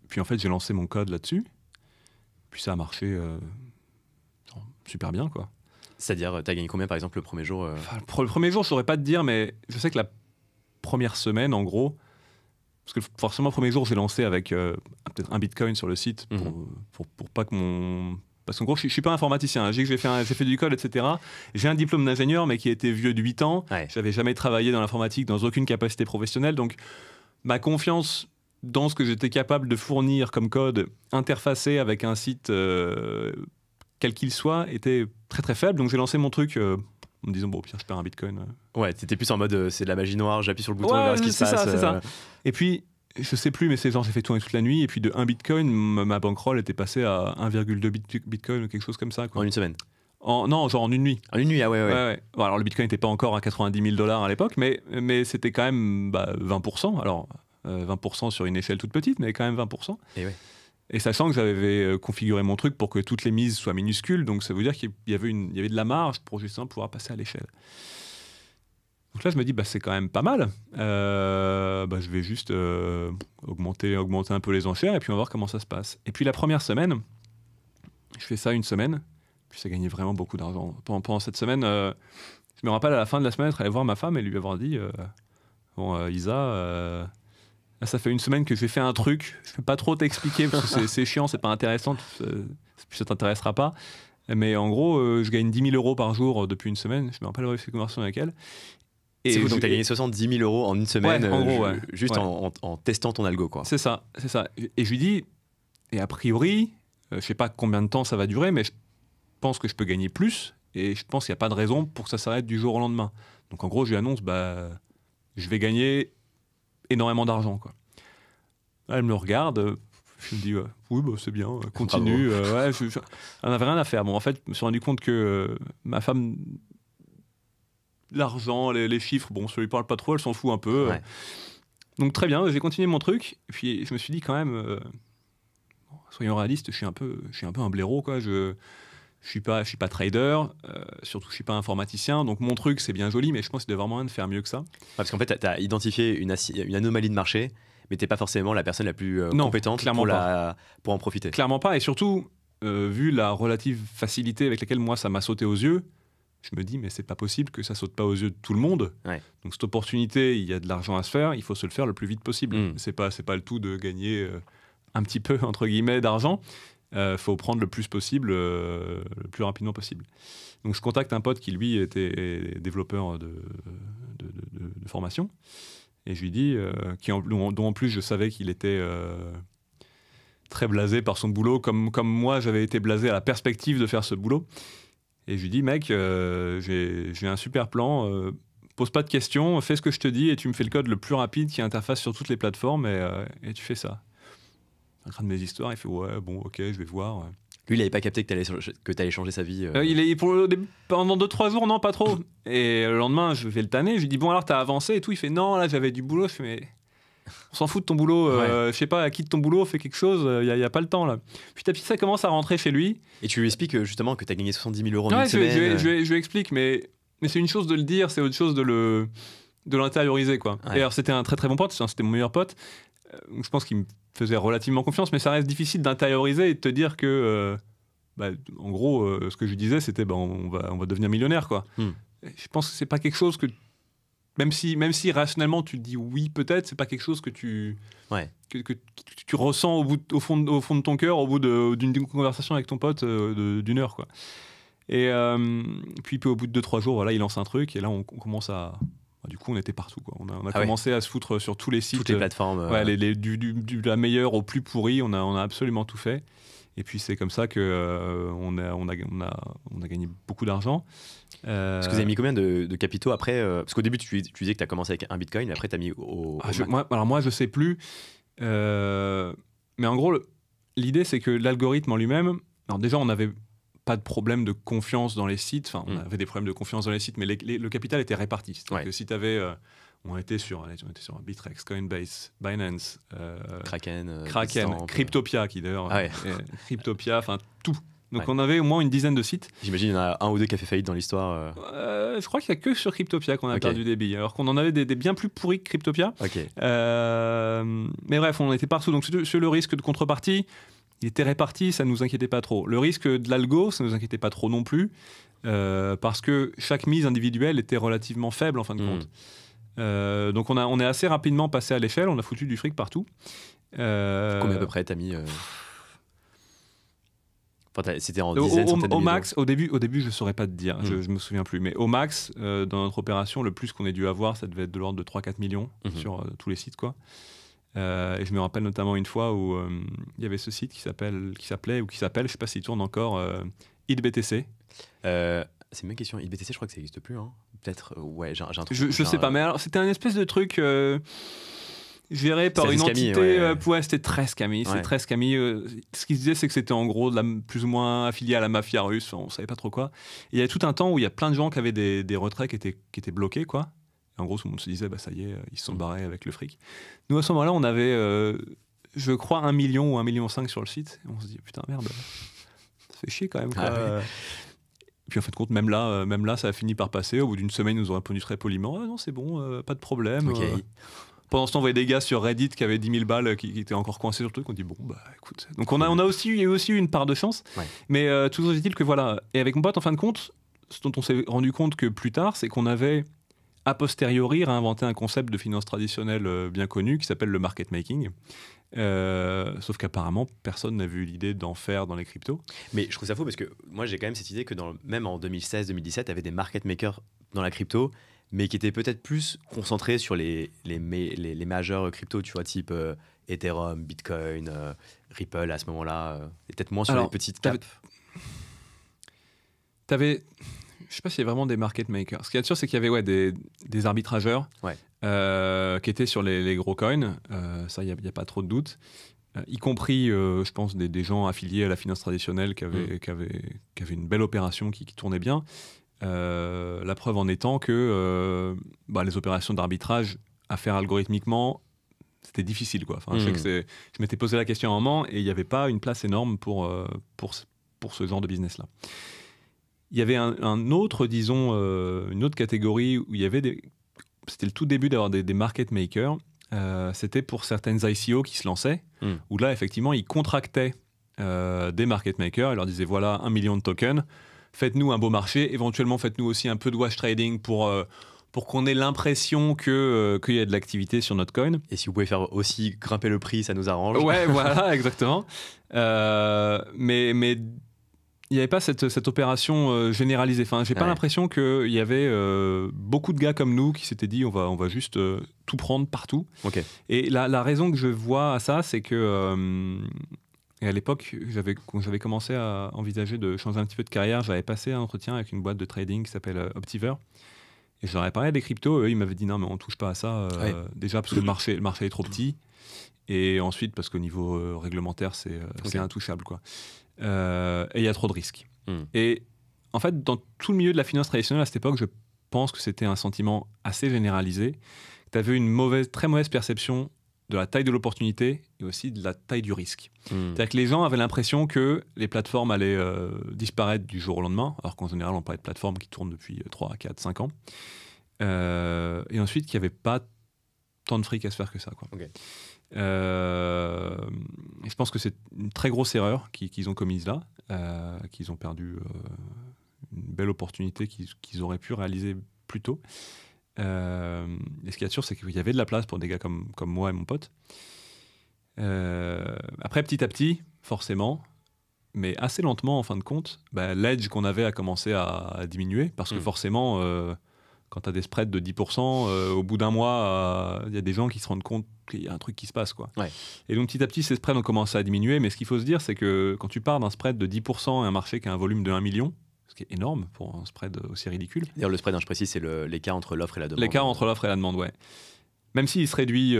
puis en fait, j'ai lancé mon code là-dessus. Puis ça a marché super bien, quoi. C'est-à-dire, t'as gagné combien par exemple le premier jour Le premier jour, je saurais pas te dire, mais je sais que la première semaine, en gros, parce que forcément, le premier jour, j'ai lancé avec peut-être un bitcoin sur le site pour pas que mon... Parce qu'en gros, je suis pas informaticien. Hein. J'ai fait du code, etc. J'ai un diplôme d'ingénieur, mais qui a été vieux de 8 ans. Ouais. J'avais jamais travaillé dans l'informatique, dans aucune capacité professionnelle. Donc, ma confiance dans ce que j'étais capable de fournir comme code interfacé avec un site, quel qu'il soit, était très très faible. Donc, j'ai lancé mon truc en me disant, bon, au pire, je perds un bitcoin. Ouais, t'étais plus en mode, c'est de la magie noire, j'appuie sur le bouton et verra ce qui se passe. C'est ça. Et puis, je sais plus, mais c'est genre j'ai fait tourner toute la nuit et puis de 1 bitcoin, ma bankroll était passée à 1,2 bitcoin ou quelque chose comme ça, quoi. En une semaine? Non, genre en une nuit. En une nuit, ah ouais. Ouais. Bon, alors le bitcoin n'était pas encore à 90 000 $ à l'époque, mais c'était quand même 20%. Alors 20% sur une échelle toute petite, mais quand même 20%. Et ouais. Et sachant que j'avais configuré mon truc pour que toutes les mises soient minuscules, donc ça veut dire qu'il y avait de la marge pour justement pouvoir passer à l'échelle. Donc là, je me dis, c'est quand même pas mal. Je vais juste augmenter un peu les enchères et puis on va voir comment ça se passe. Et puis la première semaine, je fais ça une semaine, puis ça gagnait vraiment beaucoup d'argent. Pendant cette semaine, je me rappelle à la fin de la semaine être allé voir ma femme et lui avoir dit Isa, là, ça fait une semaine que j'ai fait un truc, je ne peux pas trop t'expliquer parce que c'est chiant, c'est pas intéressant, ça t'intéressera pas. Mais en gros, je gagne 10 000 € par jour depuis une semaine. Je me rappelle avoir eu cette conversation avec elle. Et c'est fou, donc tu as gagné 70 000 € en une semaine, en gros, juste ouais. En testant ton algo, quoi. C'est ça. Et je lui dis, et a priori, je sais pas combien de temps ça va durer, mais je pense que je peux gagner plus, et je pense qu'il n'y a pas de raison pour que ça s'arrête du jour au lendemain. Donc en gros, je lui annonce, je vais gagner énormément d'argent, quoi. Elle me regarde, je me dis, oui, c'est bien, continue. On n'avait rien à faire. Bon, en fait, je me suis rendu compte que ma femme... L'argent, les chiffres, ça lui parle pas trop, elle s'en fout un peu. Ouais. Donc très bien, j'ai continué mon truc. Et puis je me suis dit quand même, soyons réalistes, je suis un peu un blaireau, quoi. Je suis pas trader, surtout je suis pas informaticien. Donc mon truc c'est bien joli, mais je pense qu'il y a vraiment moyen de faire mieux que ça. Parce qu'en fait, tu as identifié une anomalie de marché, mais t'es pas forcément la personne la plus compétente pour en profiter. Clairement pas. Et surtout, vu la relative facilité avec laquelle moi ça m'a sauté aux yeux. Je me dis, mais c'est pas possible que ça saute pas aux yeux de tout le monde. Ouais. Donc cette opportunité, il y a de l'argent à se faire, il faut se le faire le plus vite possible. C'est pas le tout de gagner un petit peu, entre guillemets, d'argent. Faut prendre le plus possible, le plus rapidement possible. Donc je contacte un pote qui, lui, était développeur de formation. Et je lui dis, dont en plus je savais qu'il était très blasé par son boulot, comme moi j'avais été blasé à la perspective de faire ce boulot. Et je lui dis, mec, j'ai un super plan, pose pas de questions, fais ce que je te dis et tu me fais le code le plus rapide qui interface sur toutes les plateformes et tu fais ça. Un crâne de mes histoires, il fait, ouais, bon, ok, je vais voir. Lui, il n'avait pas capté que tu allais changer sa vie. Pendant 2-3 jours, non, pas trop. Et le lendemain, je vais le tanner, je lui dis, bon, alors t'as avancé et tout. Il fait, non, là, j'avais du boulot. Je fais, mais on s'en fout de ton boulot. Je sais pas, quitte ton boulot, fais quelque chose, il n'y a pas le temps, là. Puis ça commence à rentrer chez lui. Et tu lui expliques justement que tu as gagné 70 000 € en une semaine. Je lui explique, mais c'est une chose de le dire, c'est autre chose de l'intérioriser, quoi. Ouais. Et alors, c'était un très très bon pote, c'était mon meilleur pote. Je pense qu'il me faisait relativement confiance, mais ça reste difficile d'intérioriser et de te dire que, en gros, ce que je lui disais, c'était on va devenir millionnaire, quoi. Je pense que c'est pas quelque chose que, même si rationnellement tu te dis oui, peut-être, c'est pas quelque chose que tu ressens au fond de ton cœur au bout d'une conversation avec ton pote d'une heure, quoi. Et puis au bout de 2-3 jours, voilà, il lance un truc et là on commence à... Du coup, on était partout, quoi. On a commencé à se foutre sur tous les sites. Toutes les plateformes. De la meilleure au plus pourri, on a absolument tout fait. Et puis c'est comme ça que on a gagné beaucoup d'argent. Parce que vous avez mis combien de capitaux après parce qu'au début, tu disais que tu as commencé avec un bitcoin, et après tu as mis au moi, je sais plus. Mais en gros, l'idée, c'est que l'algorithme en lui-même... Alors déjà, on n'avait pas de problème de confiance dans les sites. Enfin, on avait des problèmes de confiance dans les sites, mais le capital était réparti. C'est-à-dire que si tu avais... on était sur Bittrex, Coinbase, Binance, Kraken, Cryptopia, qui d'ailleurs... Cryptopia, enfin tout. Donc on avait au moins une dizaine de sites. J'imagine il y en a un ou deux qui a fait faillite dans l'histoire. Je crois qu'il n'y a que sur Cryptopia qu'on a perdu des billes, alors qu'on en avait des bien plus pourris que Cryptopia. Mais bref, on était partout. Donc sur le risque de contrepartie, il était réparti, ça ne nous inquiétait pas trop. Le risque de l'algo, ça ne nous inquiétait pas trop non plus, parce que chaque mise individuelle était relativement faible en fin de compte. Donc on est assez rapidement passé à l'échelle, on a foutu du fric partout. Combien à peu près t'as mis C'était en dizaines, centaines de au milliers max, au début, je ne saurais pas te dire, je me souviens plus. Mais au max, dans notre opération, le plus qu'on ait dû avoir, ça devait être de l'ordre de 3-4 millions sur tous les sites, quoi. Et je me rappelle notamment une fois où il y avait ce site qui s'appelle, je ne sais pas s'il tourne encore, IDBTC. C'est une bonne question. IDBTC, je crois que ça n'existe plus. Hein. Peut-être, ouais, j'ai un truc. Je sais pas, mais alors, c'était un espèce de truc... géré par C'est une assez scammy, entité. ouais. Ouais, c'était très scammy. Ouais. C'est très scammy. Ce qu'ils disaient, c'est que c'était en gros plus ou moins affilié à la mafia russe. On savait pas trop quoi. Et il y a tout un temps où il y a plein de gens qui avaient des retraits qui étaient bloqués, quoi. Et en gros, tout le monde se disait, bah ça y est, ils se sont barrés avec le fric. Nous, à ce moment-là, on avait, je crois, 1 million ou 1,5 million sur le site. Et on se dit, putain, merde, ça fait chier quand même, quoi. Ah ouais. Puis en fait, compte, même là, ça a fini par passer. Au bout d'une semaine, ils nous ont répondu très poliment, ah non, c'est bon, pas de problème. Ok. Pendant ce temps, on voyait des gars sur Reddit qui avaient 10 000 balles qui étaient encore coincés sur le truc. On dit, bon, bah écoute. Donc il y a eu aussi une part de chance. Ouais. Mais toujours est-il que voilà. Et avec mon pote, en fin de compte, ce dont on s'est rendu compte que plus tard, c'est qu'on avait a posteriori réinventé un concept de finance traditionnelle bien connu qui s'appelle le market making. Sauf qu'apparemment, personne n'a vu l'idée d'en faire dans les cryptos. Mais je trouve ça faux parce que moi, j'ai quand même cette idée que même en 2016-2017, il y avait des market makers dans la crypto, mais qui étaient peut-être plus concentrés sur les majeurs crypto, tu vois, type Ethereum, Bitcoin, Ripple à ce moment-là, et peut-être moins sur les petites caps. Je sais pas s'il y a vraiment des market makers. Ce qu'il y a de sûr, c'est qu'il y avait des arbitrageurs qui étaient sur les gros coins. Ça, il n'y a pas trop de doute. Y compris, je pense, des gens affiliés à la finance traditionnelle qui avaient une belle opération qui tournait bien. La preuve en étant que les opérations d'arbitrage à faire algorithmiquement, c'était difficile, quoi. Enfin, je sais que je m'étais posé la question à un moment et il n'y avait pas une place énorme pour ce genre de business-là. Il y avait un autre, disons, une autre catégorie où il y avait c'était le tout début d'avoir des market makers. C'était pour certaines ICO qui se lançaient, où là, effectivement, ils contractaient des market makers et leur disaient, voilà, 1 million de tokens, faites-nous un beau marché, éventuellement faites-nous aussi un peu de wash trading pour qu'on ait l'impression qu'il y a de l'activité sur notre coin. Et si vous pouvez faire aussi grimper le prix, ça nous arrange. Ouais, voilà, exactement. Mais il n'y avait pas cette opération généralisée. Enfin, j'ai pas l'impression qu'il y avait beaucoup de gars comme nous qui s'étaient dit on va juste tout prendre partout. Okay. Et la raison que je vois à ça, c'est que et à l'époque, quand j'avais commencé à envisager de changer un petit peu de carrière, j'avais passé un entretien avec une boîte de trading qui s'appelle Optiver. Et je leur ai parlé des cryptos. Eux, ils m'avaient dit non, mais on touche pas à ça. Déjà parce que le marché est trop petit. Et ensuite parce qu'au niveau réglementaire, c'est intouchable, quoi. Et il y a trop de risques. Et en fait, dans tout le milieu de la finance traditionnelle à cette époque, je pense que c'était un sentiment assez généralisé. Tu avais une très mauvaise perception de la taille de l'opportunité et aussi de la taille du risque. C'est-à-dire que les gens avaient l'impression que les plateformes allaient disparaître du jour au lendemain, alors qu'en général, on parlait de plateformes qui tournent depuis 3, 4, 5 ans. Et ensuite, qu'il n'y avait pas tant de fric à se faire que ça, quoi. Okay. Et je pense que c'est une très grosse erreur qu'ils ont commise là, qu'ils ont perdu une belle opportunité qu'ils auraient pu réaliser plus tôt. Et ce qu'il y a de sûr, c'est qu'il y avait de la place pour des gars comme moi et mon pote. Après, petit à petit, forcément, mais assez lentement en fin de compte, l'edge qu'on avait a commencé à diminuer, parce que forcément, quand tu as des spreads de 10%, au bout d'un mois, il y a des gens qui se rendent compte qu'il y a un truc qui se passe, quoi. Ouais. Et donc petit à petit, ces spreads ont commencé à diminuer, mais ce qu'il faut se dire, c'est que quand tu pars d'un spread de 10% et un marché qui a un volume de 1 million, ce qui est énorme pour un spread aussi ridicule. D'ailleurs, le spread, je précise, c'est l'écart entre l'offre et la demande. L'écart entre l'offre et la demande, ouais. Même s'il se réduit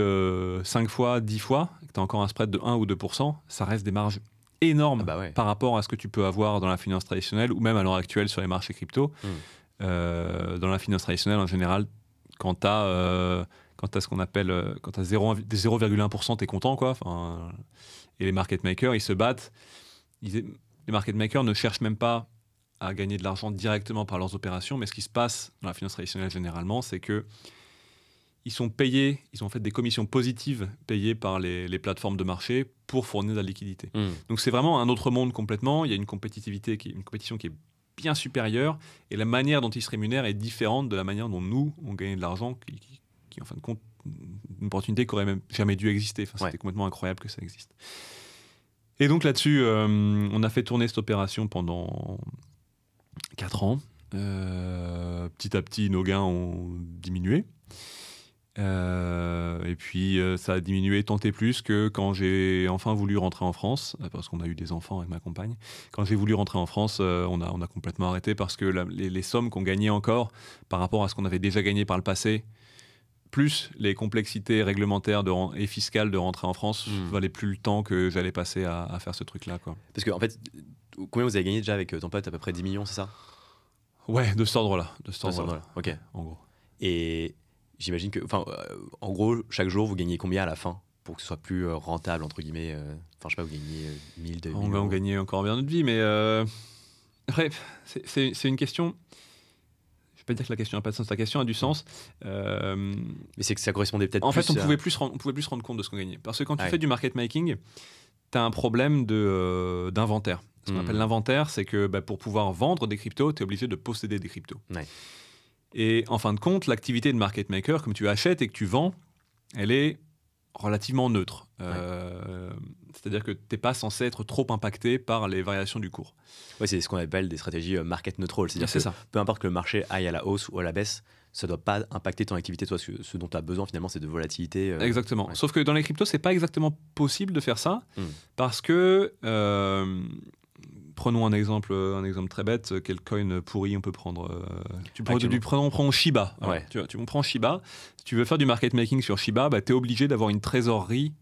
5 fois, 10 fois, que tu as encore un spread de 1 ou 2%, ça reste des marges énormes par rapport à ce que tu peux avoir dans la finance traditionnelle ou même à l'heure actuelle sur les marchés crypto. Dans la finance traditionnelle, en général, quand tu as ce qu'on appelle quand tu as 0,1%, tu es content, quoi. Enfin, et les market makers, ils se battent. Les market makers ne cherchent même pas à gagner de l'argent directement par leurs opérations, mais ce qui se passe dans la finance traditionnelle généralement, c'est que ils sont payés, ils ont en fait des commissions positives payées par les plateformes de marché pour fournir de la liquidité. Donc c'est vraiment un autre monde complètement. Il y a une compétition qui est bien supérieure et la manière dont ils se rémunèrent est différente de la manière dont nous, on gagne de l'argent qui en fin de compte, une opportunité qui n'aurait même jamais dû exister. Enfin, c'était complètement incroyable que ça existe. Et donc là-dessus, on a fait tourner cette opération pendant 4 ans. Petit à petit, nos gains ont diminué. Et puis ça a diminué tant et plus que quand j'ai enfin voulu rentrer en France, parce qu'on a eu des enfants avec ma compagne, quand j'ai voulu rentrer en France, on a complètement arrêté parce que les sommes qu'on gagnait encore par rapport à ce qu'on avait déjà gagné par le passé plus les complexités réglementaires et fiscales de rentrer en France valaient plus le temps que j'allais passer à faire ce truc-là, quoi. Parce que en fait, combien vous avez gagné déjà avec ton pote? À peu près 10 millions, c'est ça? Ouais, de cet ordre-là. Ok. En gros. Et j'imagine que, en gros, chaque jour, vous gagnez combien à la fin pour que ce soit plus rentable, entre guillemets? Enfin, je sais pas, vous gagnez 1000, 2000 On gagnait encore bien notre vie, mais après, c'est une question. Je vais pas dire que la question n'a pas de sens, la question a du sens. Mais c'est que ça correspondait peut-être en plus. En fait, on pouvait plus se rendre compte de ce qu'on gagnait. Parce que quand tu fais du market making, tu as un problème d'inventaire. Ce qu'on appelle l'inventaire, c'est que pour pouvoir vendre des cryptos, tu es obligé de posséder des cryptos. Ouais. Et en fin de compte, l'activité de market maker, comme tu achètes et que tu vends, elle est relativement neutre. C'est-à-dire que tu n'es pas censé être trop impacté par les variations du cours. Oui, c'est ce qu'on appelle des stratégies market neutral. C'est-à-dire que peu importe que le marché aille à la hausse ou à la baisse, ça ne doit pas impacter ton activité. Toi, ce dont tu as besoin, finalement, c'est de volatilité. Exactement. Ouais. Sauf que dans les cryptos, ce n'est pas exactement possible de faire ça parce que... prenons un exemple très bête. Quel coin pourri on peut prendre on prend Shiba. Ouais. On prend Shiba. Si tu veux faire du market making sur Shiba, tu es obligé d'avoir une trésorerie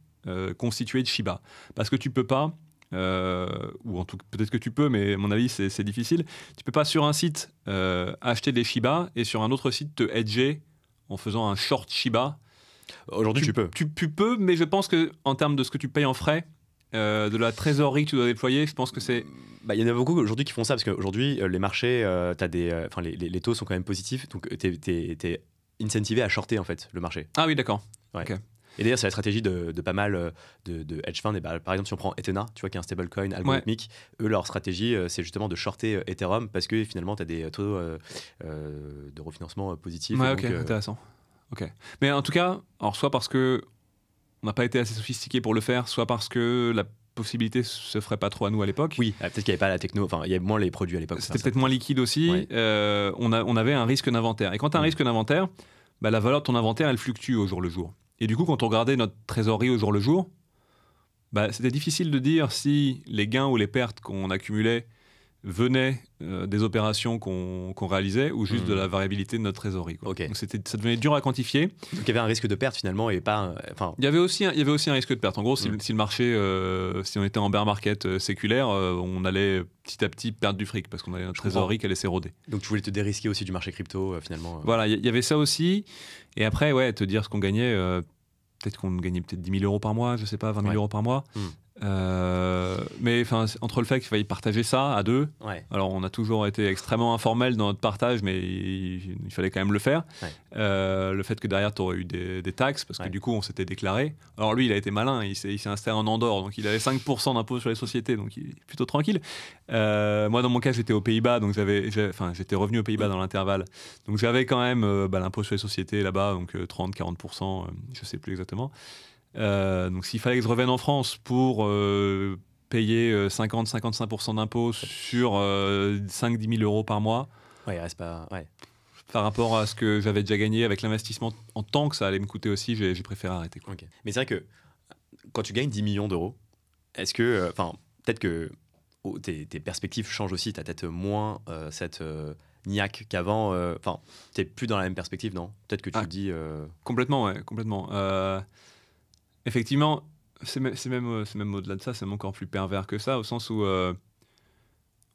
constituée de Shiba. Parce que tu peux pas, ou en tout cas peut-être que tu peux, mais à mon avis c'est difficile. Tu peux pas sur un site acheter des Shiba et sur un autre site te hedger en faisant un short Shiba. Aujourd'hui tu peux. Tu peux, mais je pense qu'en termes de ce que tu payes en frais, de la trésorerie que tu dois déployer, je pense que c'est... Il y en a beaucoup aujourd'hui qui font ça parce qu'aujourd'hui les marchés, les taux sont quand même positifs, donc t'es incentivé à shorter en fait le marché. Ah oui, d'accord. Ouais. Okay. Et d'ailleurs c'est la stratégie de pas mal de hedge funds. Et par exemple si on prend Ethena, tu vois qui est un stablecoin algorithmique, eux leur stratégie c'est justement de shorter Ethereum parce que finalement tu as des taux de refinancement positifs. Ouais, ok, intéressant. Okay. Mais en tout cas, alors soit parce que on n'a pas été assez sophistiqué pour le faire, soit parce que la possibilité se ferait pas trop à nous à l'époque. Oui, peut-être qu'il n'y avait pas la techno, enfin il y avait moins les produits à l'époque. C'était peut-être moins liquide aussi. Ouais. On avait un risque d'inventaire. Et quand tu as un risque d'inventaire, la valeur de ton inventaire, elle fluctue au jour le jour. Et du coup, quand on regardait notre trésorerie au jour le jour, c'était difficile de dire si les gains ou les pertes qu'on accumulait venaient des opérations qu'on réalisait ou juste de la variabilité de notre trésorerie. Quoi. Okay. Donc ça devenait dur à quantifier. Donc il y avait un risque de perte finalement et pas... Il y avait aussi un risque de perte. En gros, si le marché, si on était en bear market séculaire, on allait petit à petit perdre du fric parce qu'on avait notre trésorerie qui allait s'éroder. Donc tu voulais te dérisquer aussi du marché crypto finalement. Voilà, il y avait ça aussi. Et après, te dire ce qu'on gagnait, peut-être qu'on gagnait 10 000 euros par mois, je sais pas, 20 000 euros par mois. Mais entre le fait qu'il fallait partager ça à deux, alors on a toujours été extrêmement informel dans notre partage, mais il fallait quand même le faire. Le fait que derrière tu aurais eu des taxes, parce que du coup on s'était déclaré. Alors lui il a été malin, il s'est installé en Andorre, donc il avait 5% d'impôt sur les sociétés, donc il est plutôt tranquille. Moi dans mon cas j'étais aux Pays-Bas, donc j'étais revenu aux Pays-Bas dans l'intervalle, donc j'avais quand même l'impôt sur les sociétés là-bas, donc 30-40%, je sais plus exactement. Donc s'il fallait que je revienne en France pour payer 50-55% d'impôts sur 5-10 000 euros par mois, il reste pas, par rapport à ce que j'avais déjà gagné avec l'investissement en temps que ça allait me coûter aussi, j'ai préféré arrêter. Okay. Mais c'est vrai que quand tu gagnes 10 millions d'euros, est-ce que, peut-être que tes perspectives changent aussi, tu as peut-être moins cette niaque qu'avant, tu n'es plus dans la même perspective, non? Peut-être que tu te dis... Complètement, complètement. Effectivement, c'est même au-delà de ça, c'est même encore plus pervers que ça, au sens où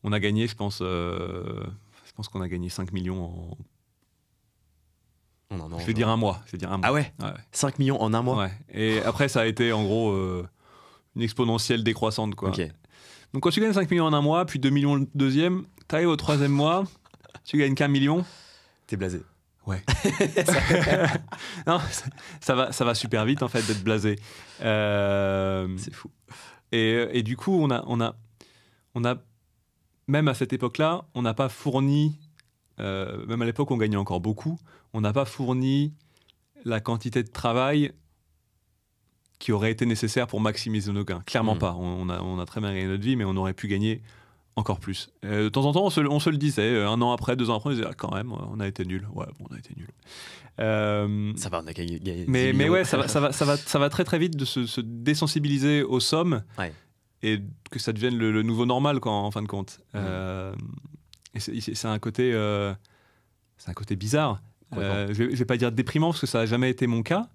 on a gagné, je pense qu'on a gagné 5 millions je vais dire un mois. Ah ouais, 5 millions en un mois. Ouais. Et après, ça a été en gros une exponentielle décroissante, quoi. Okay. Donc quand tu gagnes 5 millions en un mois, puis 2 millions le deuxième, tu arrives au troisième mois, tu gagnes qu'un million. T'es blasé. Ouais. Non, ça va super vite en fait d'être blasé. C'est fou. Et du coup, on a même à cette époque-là, on n'a pas fourni, même à l'époque on gagnait encore beaucoup, on n'a pas fourni la quantité de travail qui aurait été nécessaire pour maximiser nos gains. Clairement pas. On a très bien gagné notre vie, mais on aurait pu gagner encore plus. De temps en temps, on se le disait. 1 an après, 2 ans après, on disait quand même, on a été nuls. Ouais, bon, on a été nuls. Ça va, on a gagné. Mais ouais, ça va très très vite de se désensibiliser aux sommes et que ça devienne le nouveau normal, quoi, en fin de compte. Et c'est un côté bizarre. Je vais pas dire déprimant parce que ça n'a jamais été mon cas,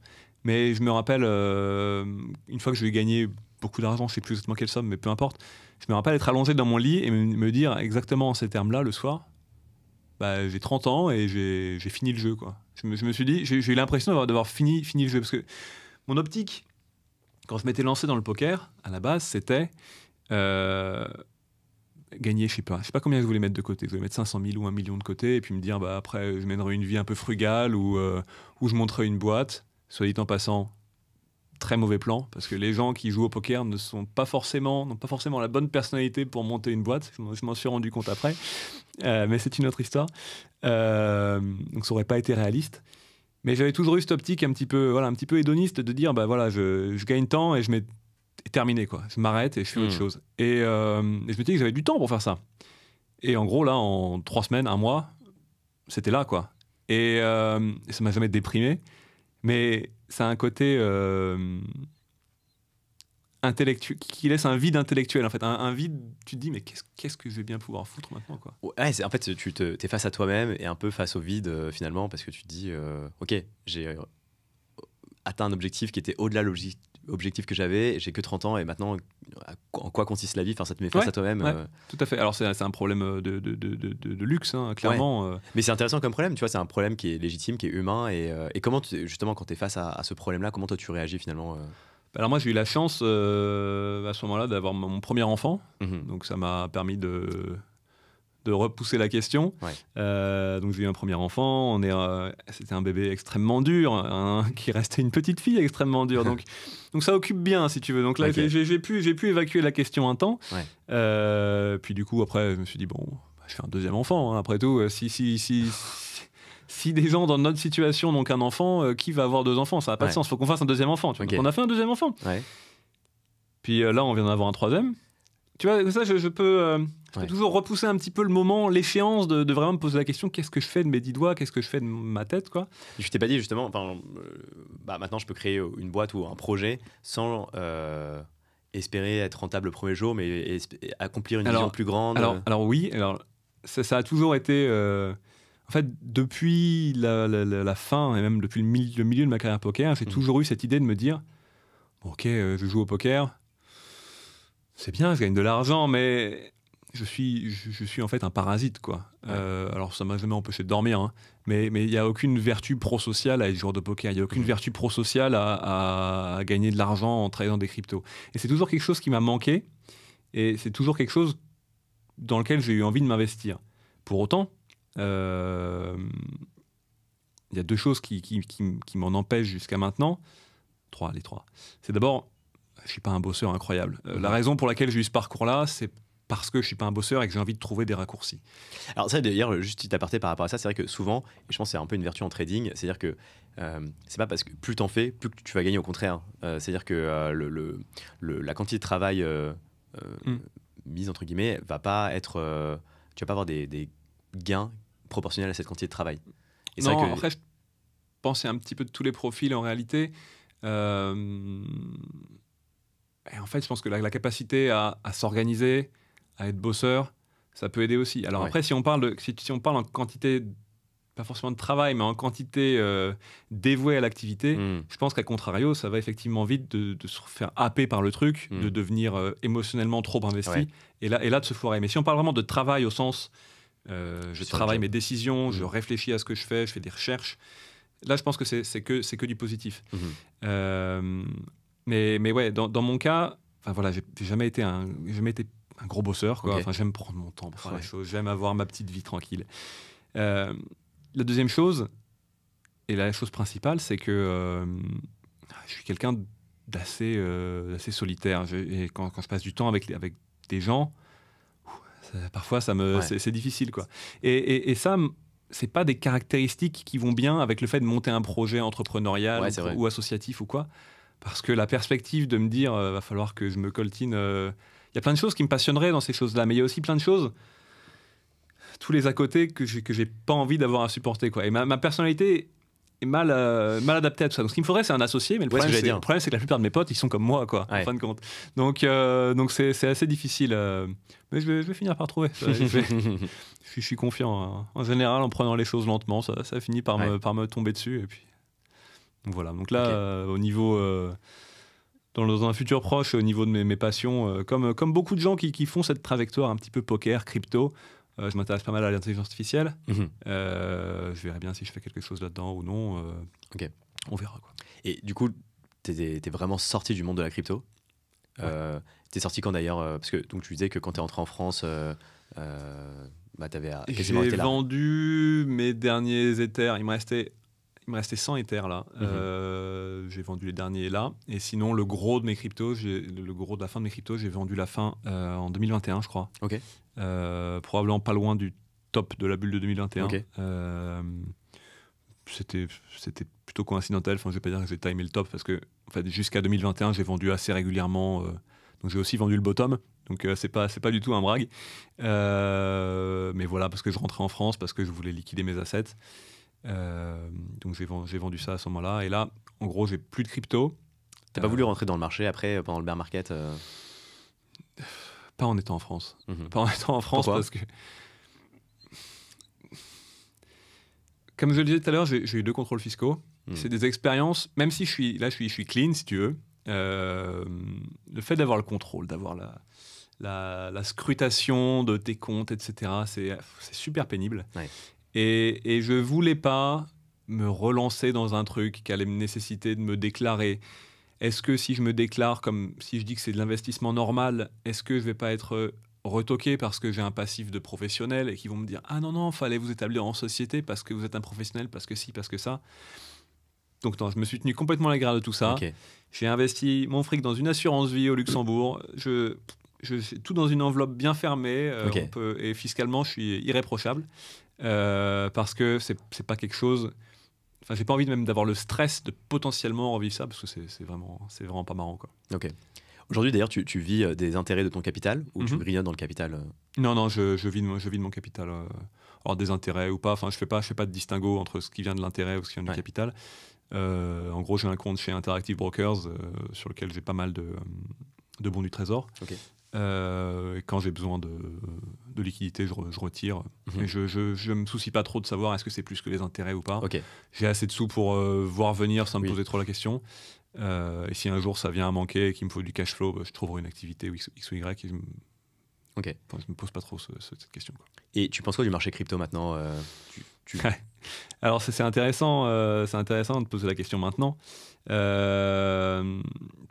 mais je me rappelle, une fois que je vais gagner beaucoup d'argent, je ne sais plus exactement quelle somme, mais peu importe, je me rappelle être allongé dans mon lit et me dire exactement en ces termes-là le soir, bah, j'ai 30 ans et j'ai fini le jeu, quoi. Je me suis dit, j'ai eu l'impression d'avoir fini le jeu, parce que mon optique, quand je m'étais lancé dans le poker, à la base, c'était gagner, je sais pas combien je voulais mettre de côté. Je voulais mettre 500 000 ou 1 million de côté, et puis me dire, bah, après, je mènerai une vie un peu frugale, ou je monterai une boîte. Soit dit en passant, très mauvais plan, parce que les gens qui jouent au poker n'ont pas forcément la bonne personnalité pour monter une boîte. Je m'en suis rendu compte après, mais c'est une autre histoire. Donc ça n'aurait pas été réaliste. Mais j'avais toujours eu cette optique un petit peu hédoniste de dire, bah voilà, je gagne tant et je mets terminé, quoi. Je m'arrête et je fais autre chose. Et je me dis que j'avais du temps pour faire ça. Et en gros, là, en 3 semaines, 1 mois, c'était là, quoi. Et ça m'a jamais déprimé. Mais ça a un côté intellectuel, qui laisse un vide intellectuel, en fait. Un vide, tu te dis, mais qu'est-ce que je vais bien pouvoir foutre maintenant, quoi. Ouais, en fait, tu t'es face à toi-même et un peu face au vide, finalement, parce que tu te dis, ok, j'ai atteint un objectif qui était au-delà de l'objectif que j'avais, j'ai que 30 ans, et maintenant, en quoi consiste la vie? Enfin, ça te met face à toi-même. Ouais, tout à fait. Alors, c'est un problème de luxe, hein, clairement. Ouais. Mais c'est intéressant comme problème, tu vois, c'est un problème qui est légitime, qui est humain, et comment, justement, quand tu es face à ce problème-là, comment toi tu réagis finalement? Alors moi, j'ai eu la chance, à ce moment-là, d'avoir mon premier enfant. Donc ça m'a permis de repousser la question. Ouais. Donc j'ai eu un premier enfant. C'était un bébé extrêmement dur, qui restait une petite fille extrêmement dure. Donc ça occupe bien, si tu veux. Donc là, Okay. j'ai pu évacuer la question un temps. Ouais. Puis du coup, après, je me suis dit, bon, je fais un deuxième enfant, hein. Après tout, si des gens dans notre situation n'ont qu'un enfant, qui va avoir 2 enfants? Ça n'a pas de sens. Il faut qu'on fasse un deuxième enfant. Tu vois. Donc on a fait un deuxième enfant. Ouais. Puis là, on vient d'en avoir un troisième. Tu vois, ça, je peux toujours repousser un petit peu le moment, l'échéance de vraiment me poser la question, qu'est-ce que je fais de mes 10 doigts? Qu'est-ce que je fais de ma tête, quoi? Je t'ai pas dit, justement, maintenant, je peux créer une boîte ou un projet sans espérer être rentable le premier jour, mais accomplir une vision plus grande. Alors oui, ça a toujours été... En fait, depuis la fin, et même depuis le milieu de ma carrière poker, j'ai toujours eu cette idée de me dire, bon, ok, je joue au poker, c'est bien, je gagne de l'argent, mais je suis en fait un parasite, quoi. Ouais. Alors ça m'a jamais empêché de dormir, hein, mais il n'y a aucune vertu pro-sociale à être joueur de poker, il n'y a aucune vertu pro-sociale à gagner de l'argent en travaillant des cryptos. Et c'est toujours quelque chose qui m'a manqué, et c'est toujours quelque chose dans lequel j'ai eu envie de m'investir. Pour autant, il y a 2 choses qui m'en empêchent jusqu'à maintenant. Les trois. C'est d'abord, je ne suis pas un bosseur incroyable. La raison pour laquelle j'ai eu ce parcours-là, c'est parce que je ne suis pas un bosseur et que j'ai envie de trouver des raccourcis. Alors ça, d'ailleurs, juste petit aparté par rapport à ça, c'est vrai que souvent, et je pense que c'est un peu une vertu en trading, c'est-à-dire que c'est pas parce que plus t'en fais, plus que tu vas gagner, au contraire. C'est-à-dire que la quantité de travail mise, entre guillemets, va pas être... tu vas pas avoir des gains proportionnels à cette quantité de travail. Et non, c'est vrai que... après, je pensais un petit peu de tous les profils en réalité. Et en fait, je pense que la capacité à s'organiser, à être bosseur, ça peut aider aussi. Alors après, si on parle en quantité, pas forcément de travail, mais en quantité dévouée à l'activité, je pense qu'à contrario, ça va effectivement vite de se faire happer par le truc, de devenir émotionnellement trop investi, et là de se foirer. Mais si on parle vraiment de travail au sens... je travaille mes décisions, je réfléchis à ce que je fais des recherches. Là, je pense que c'est que du positif. Mais ouais, dans mon cas, voilà, j'ai jamais été un gros bosseur, quoi. Enfin, j'aime prendre mon temps pour faire les choses, j'aime avoir ma petite vie tranquille. La deuxième chose, et la chose principale, c'est que je suis quelqu'un d'assez solitaire. Et quand je passe du temps avec des gens, parfois c'est difficile, quoi. Et ça, c'est pas des caractéristiques qui vont bien avec le fait de monter un projet entrepreneurial ou associatif ou quoi, parce que la perspective de me dire va falloir que je me coltine, il y a plein de choses qui me passionneraient dans ces choses-là, mais il y a aussi plein de choses, tous les à côté que j'ai pas envie d'avoir à supporter, quoi. Et ma personnalité mal adapté à tout ça. Donc ce qu'il me faudrait, c'est un associé, mais le problème, c'est que la plupart de mes potes, ils sont comme moi, quoi, en fin de compte. Donc c'est assez difficile. Mais je vais finir par trouver. Je suis confiant. Hein. En général, en prenant les choses lentement, ça finit par me tomber dessus. Et puis donc voilà. Donc là, au niveau dans un futur proche, au niveau de mes passions, comme beaucoup de gens qui font cette trajectoire un petit peu poker, crypto. Je m'intéresse pas mal à l'intelligence artificielle. Je verrai bien si je fais quelque chose là-dedans ou non. On verra, quoi. Et du coup, t'es vraiment sorti du monde de la crypto. T'es sorti quand d'ailleurs parce que donc, tu disais que quand t'es rentré en France, t'avais quasiment été là. J'ai vendu mes derniers Ethers. Il me restait 100 Ethers là. J'ai vendu les derniers là. Et sinon, le gros de mes cryptos, le gros de la fin de mes cryptos, j'ai vendu la fin en 2021, je crois. Ok. Probablement pas loin du top de la bulle de 2021. Okay. C'était plutôt coïncidentel. Enfin, je vais pas dire que j'ai timé le top parce que en fait, jusqu'à 2021, j'ai vendu assez régulièrement. Donc j'ai aussi vendu le bottom. Donc c'est pas du tout un brag. Mais voilà, parce que je rentrais en France, parce que je voulais liquider mes assets. Donc j'ai vendu ça à ce moment-là. Et là, en gros, j'ai plus de crypto. T'as pas voulu rentrer dans le marché après, pendant le bear market Pas en étant en France. Pas en étant en France. Pourquoi ? Parce que, comme je le disais tout à l'heure, j'ai eu 2 contrôles fiscaux. C'est des expériences, même si je suis clean, si tu veux. Le fait d'avoir le contrôle, d'avoir la scrutation de tes comptes, etc., c'est super pénible. Ouais. Et je voulais pas me relancer dans un truc qui allait me nécessiter de me déclarer. Est-ce que si je me déclare comme si je dis que c'est de l'investissement normal, est-ce que je vais pas être retoqué parce que j'ai un passif de professionnel et qu'ils vont me dire « Ah non, fallait vous établir en société parce que vous êtes un professionnel, parce que si, parce que ça ». Donc non, je me suis tenu complètement à l'égard de tout ça. Okay. J'ai investi mon fric dans une assurance vie au Luxembourg. Tout dans une enveloppe bien fermée. Et fiscalement, je suis irréprochable parce que c'est pas quelque chose... Enfin, j'ai pas envie même d'avoir le stress de potentiellement revivre ça parce que c'est vraiment pas marrant, quoi. Ok. Aujourd'hui, d'ailleurs, tu vis des intérêts de ton capital ou tu grignotes dans le capital Non, je vis de mon capital. Alors des intérêts ou pas. Enfin, je fais pas de distinguo entre ce qui vient de l'intérêt ou ce qui vient du capital. En gros, j'ai un compte chez Interactive Brokers sur lequel j'ai pas mal de bons du trésor. Okay. Quand j'ai besoin de liquidité, je retire. Et je me soucie pas trop de savoir est-ce que c'est plus que les intérêts ou pas. Okay. J'ai assez de sous pour voir venir sans me poser trop la question. Et si un jour ça vient à manquer et qu'il me faut du cash flow, je trouverai une activité X ou Y. Et je me pose pas trop cette question, quoi. Et tu penses quoi du marché crypto maintenant Alors c'est intéressant de te poser la question maintenant.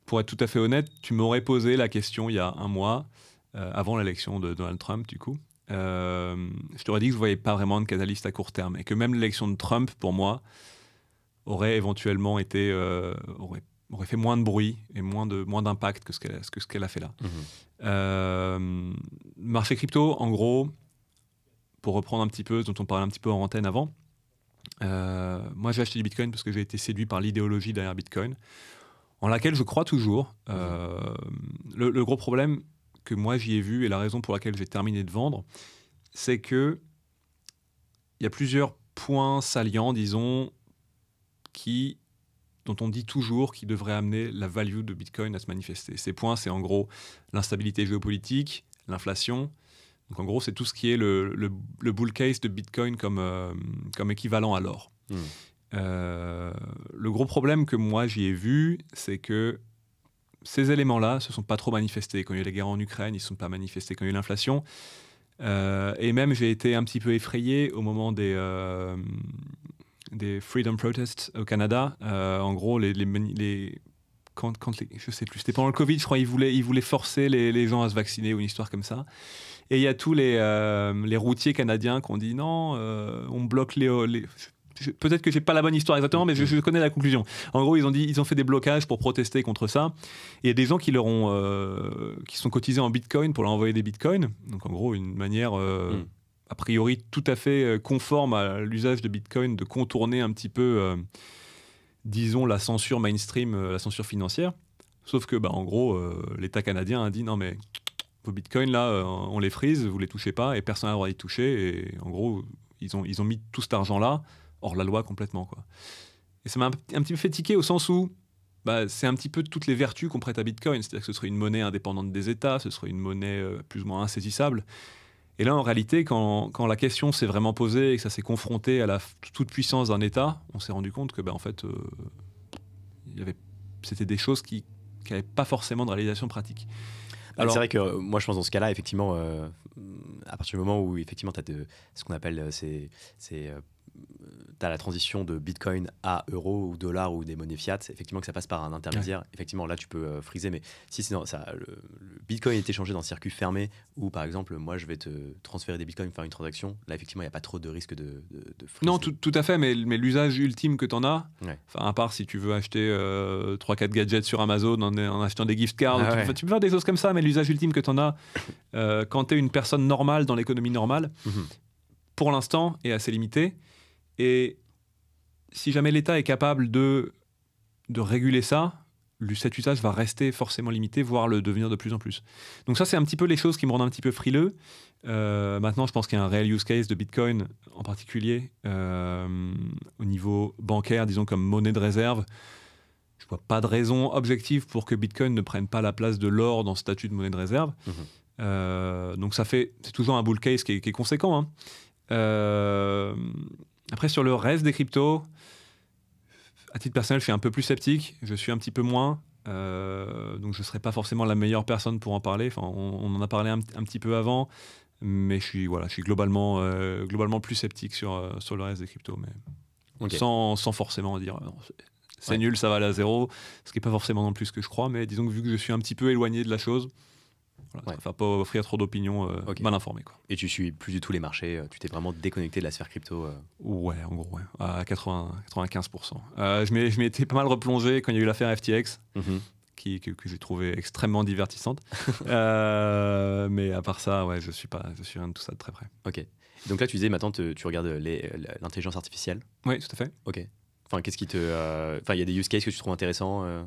Pour être tout à fait honnête, tu m'aurais posé la question il y a un mois, avant l'élection de Donald Trump, du coup. Je t'aurais dit que je ne voyais pas vraiment de catalyste à court terme et que même l'élection de Trump, pour moi, aurait éventuellement été... aurait fait moins de bruit et moins d'impact que ce qu'elle a fait là. Marché crypto, en gros, pour reprendre un petit peu ce dont on parlait un petit peu en antenne avant, moi j'ai acheté du Bitcoin parce que j'ai été séduit par l'idéologie derrière Bitcoin, en laquelle je crois toujours. Le gros problème que moi j'y ai vu et la raison pour laquelle j'ai terminé de vendre, c'est que il y a plusieurs points salients, disons, dont on dit toujours qu'ils devraient amener la value de Bitcoin à se manifester. Ces points, c'est en gros l'instabilité géopolitique, l'inflation. Donc en gros, c'est tout ce qui est le bull case de Bitcoin comme équivalent à l'or. Le gros problème que moi j'y ai vu, c'est que ces éléments-là ne se sont pas trop manifestés. Quand il y a eu la guerre en Ukraine, ils ne se sont pas manifestés. Quand il y a eu l'inflation, et même j'ai été un petit peu effrayé au moment des Freedom Protests au Canada. En gros, je sais plus, c'était pendant le Covid, je crois, ils voulaient forcer les gens à se vacciner ou une histoire comme ça. Et il y a tous les routiers canadiens qui ont dit non, on bloque peut-être que j'ai pas la bonne histoire exactement, mais je connais la conclusion. En gros, ils ont fait des blocages pour protester contre ça. Et il y a des gens qui sont cotisés en Bitcoin pour leur envoyer des Bitcoins. Donc en gros, une manière a priori tout à fait conforme à l'usage de Bitcoin de contourner un petit peu, disons, la censure mainstream, la censure financière. Sauf que, en gros, l'État canadien a dit non mais vos bitcoins là, on les freeze, vous les touchez pas et personne n'a le droit d'y toucher. Et en gros, ils ont mis tout cet argent là hors la loi complètement, quoi. Et ça m'a un petit peu fait tiquer au sens où c'est un petit peu toutes les vertus qu'on prête à Bitcoin. C'est-à-dire que ce serait une monnaie indépendante des États, ce serait une monnaie plus ou moins insaisissable. Et là, en réalité, quand la question s'est vraiment posée et que ça s'est confronté à la toute puissance d'un État, on s'est rendu compte que, en fait, c'était des choses qui n'avaient pas forcément de réalisation pratique. Alors, c'est vrai que moi, je pense dans ce cas-là, effectivement, à partir du moment où effectivement, tu as ce qu'on appelle tu as la transition de Bitcoin à euro ou dollar ou des monnaies fiat, effectivement que ça passe par un intermédiaire. Ouais. Effectivement, là, tu peux friser, mais si c'est le Bitcoin est échangé dans un circuit fermé où, par exemple, moi, je vais te transférer des Bitcoins, faire une transaction, là, effectivement, il n'y a pas trop de risque de frise. Non, tout à fait, mais l'usage ultime que tu en as, à part si tu veux acheter 3-4 gadgets sur Amazon en achetant des gift cards, tu peux faire des choses comme ça, mais l'usage ultime que tu en as quand tu es une personne normale dans l'économie normale, pour l'instant, est assez limité. Et si jamais l'État est capable de réguler ça, cet usage va rester forcément limité, voire le devenir de plus en plus. Donc ça, c'est un petit peu les choses qui me rendent un petit peu frileux. Maintenant, je pense qu'il y a un réel use case de Bitcoin, en particulier au niveau bancaire, disons comme monnaie de réserve. Je ne vois pas de raison objective pour que Bitcoin ne prenne pas la place de l'or dans ce statut de monnaie de réserve. Donc c'est toujours un bull case qui est conséquent, hein. Après, sur le reste des cryptos, à titre personnel, je suis un peu plus sceptique. Je suis un petit peu moins. Donc, je ne serai pas forcément la meilleure personne pour en parler. Enfin, on en a parlé un petit peu avant. Mais je suis globalement plus sceptique sur le reste des cryptos. Mais sans forcément dire c'est nul, ça va aller à zéro. Ce qui n'est pas forcément non plus ce que je crois. Mais disons que vu que je suis un petit peu éloigné de la chose, ça ne va pas offrir trop d'opinions mal informées. Quoi. Et tu suis plus du tout les marchés, tu t'es vraiment déconnecté de la sphère crypto Ouais, en gros, à 95%. Je m'y étais pas mal replongé quand il y a eu l'affaire FTX, que j'ai trouvé extrêmement divertissante. Mais à part ça, je suis rien de tout ça de très près. Ok. Donc là, tu disais, maintenant, tu regardes l'intelligence artificielle. Oui, tout à fait. Ok. Enfin, qu'est-ce qui te... Enfin, il y a des use cases que tu trouves intéressants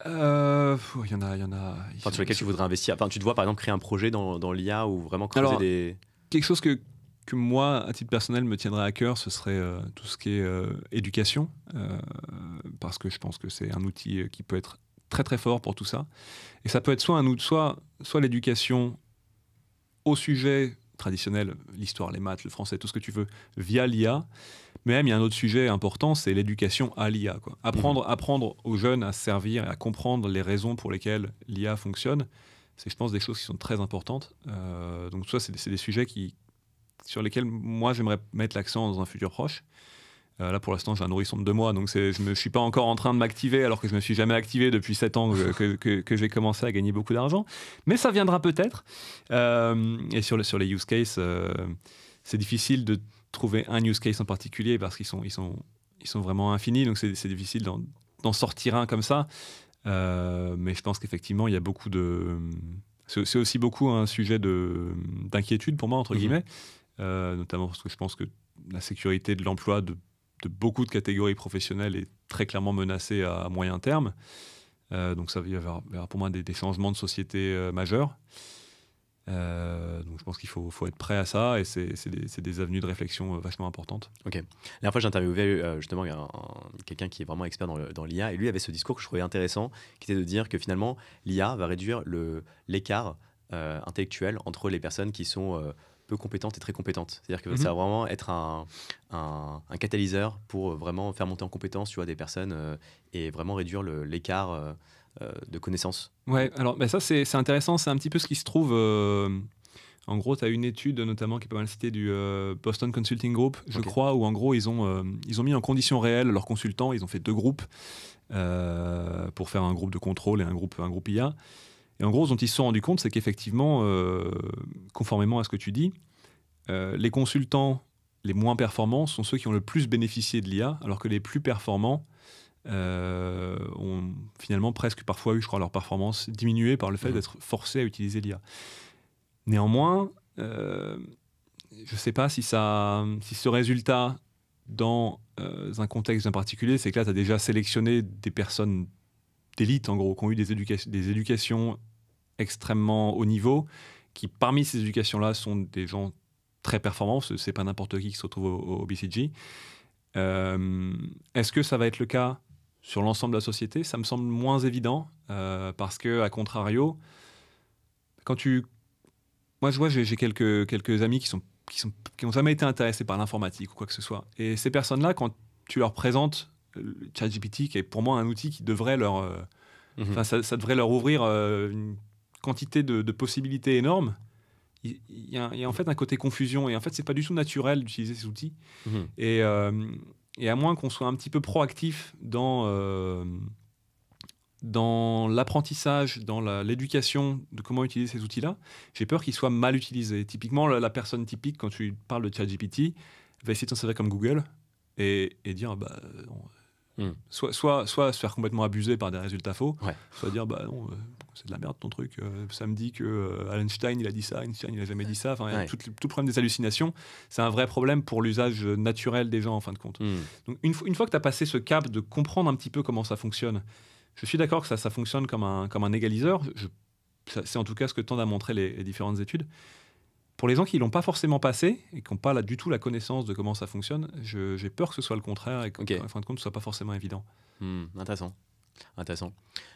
il y en a. Enfin, sur lesquels tu voudrais investir. Enfin, tu te vois par exemple créer un projet dans l'IA ou vraiment creuser des. Quelque chose que moi, à titre personnel, me tiendrait à cœur, ce serait tout ce qui est éducation, parce que je pense que c'est un outil qui peut être très très fort pour tout ça. Et ça peut être soit l'éducation au sujet traditionnel, l'histoire, les maths, le français, tout ce que tu veux, via l'IA. Mais même, il y a un autre sujet important, c'est l'éducation à l'IA. Apprendre aux jeunes à se servir et à comprendre les raisons pour lesquelles l'IA fonctionne, c'est, je pense, des choses qui sont très importantes. Donc, ça, c'est des sujets sur lesquels, moi, j'aimerais mettre l'accent dans un futur proche. Là, pour l'instant, j'ai un nourrisson de 2 mois, donc je ne suis pas encore en train de m'activer, alors que je ne me suis jamais activé depuis 7 ans que j'ai commencé à gagner beaucoup d'argent. Mais ça viendra peut-être. Et sur les use cases, c'est difficile de trouver un use case en particulier parce qu'ils sont vraiment infinis, donc c'est difficile d'en sortir un comme ça. Mais je pense qu'effectivement, il y a beaucoup de... C'est aussi beaucoup un sujet d'inquiétude pour moi, entre guillemets, notamment parce que je pense que la sécurité de l'emploi de beaucoup de catégories professionnelles est très clairement menacée à moyen terme. Donc ça va y avoir pour moi des changements de société majeurs. Donc je pense qu'il faut être prêt à ça et c'est des avenues de réflexion vachement importantes. Ok. La dernière fois, j'ai interviewé justement quelqu'un qui est vraiment expert dans l'IA et lui avait ce discours que je trouvais intéressant qui était de dire que finalement l'IA va réduire l'écart intellectuel entre les personnes qui sont peu compétentes et très compétentes. C'est-à-dire que ça va vraiment être un catalyseur pour vraiment faire monter en compétence, tu vois, des personnes et vraiment réduire l'écart de connaissances. Ouais, alors ça c'est intéressant, c'est un petit peu ce qui se trouve. En gros, tu as une étude notamment qui est pas mal citée du Boston Consulting Group, je crois, où en gros ils ont mis en conditions réelles leurs consultants, ils ont fait 2 groupes pour faire un groupe de contrôle et un groupe IA. Et en gros, ce dont ils se sont rendus compte, c'est qu'effectivement, conformément à ce que tu dis, les consultants les moins performants sont ceux qui ont le plus bénéficié de l'IA, alors que les plus performants ont finalement presque parfois eu, je crois, leur performance diminuée par le fait d'être forcés à utiliser l'IA. Néanmoins, je ne sais pas si ce résultat, dans un contexte bien particulier, c'est que là, tu as déjà sélectionné des personnes d'élite, en gros, qui ont eu des éducations extrêmement haut niveau, qui, parmi ces éducations-là, sont des gens très performants. Ce n'est pas n'importe qui se retrouve au BCG. Est-ce que ça va être le cas sur l'ensemble de la société? Ça me semble moins évident, parce que, à contrario, moi, je vois, j'ai quelques amis qui ont jamais été intéressés par l'informatique ou quoi que ce soit. Et ces personnes-là, quand tu leur présentes ChatGPT, qui est pour moi un outil qui devrait ça devrait leur ouvrir une quantité de possibilités énormes. Il y a en fait un côté confusion, et en fait c'est pas du tout naturel d'utiliser ces outils. Et à moins qu'on soit un petit peu proactif dans l'apprentissage, dans l'éducation de comment utiliser ces outils-là, j'ai peur qu'ils soient mal utilisés. Typiquement, la personne typique, quand tu parles de ChatGPT, va essayer de s'en servir comme Google et dire soit se faire complètement abuser par des résultats faux, soit dire non, c'est de la merde ton truc, ça me dit que Einstein il a dit ça, Einstein il a jamais dit ça. Enfin, tout le problème des hallucinations, c'est un vrai problème pour l'usage naturel des gens en fin de compte. Donc une fois que tu as passé ce cap de comprendre un petit peu comment ça fonctionne, je suis d'accord que ça fonctionne comme un égaliseur. C'est en tout cas ce que tendent à montrer les différentes études. Pour les gens qui ne l'ont pas forcément passé et qui n'ont pas du tout la connaissance de comment ça fonctionne, j'ai peur que ce soit le contraire et qu'en fin de compte, ce ne soit pas forcément évident. Intéressant.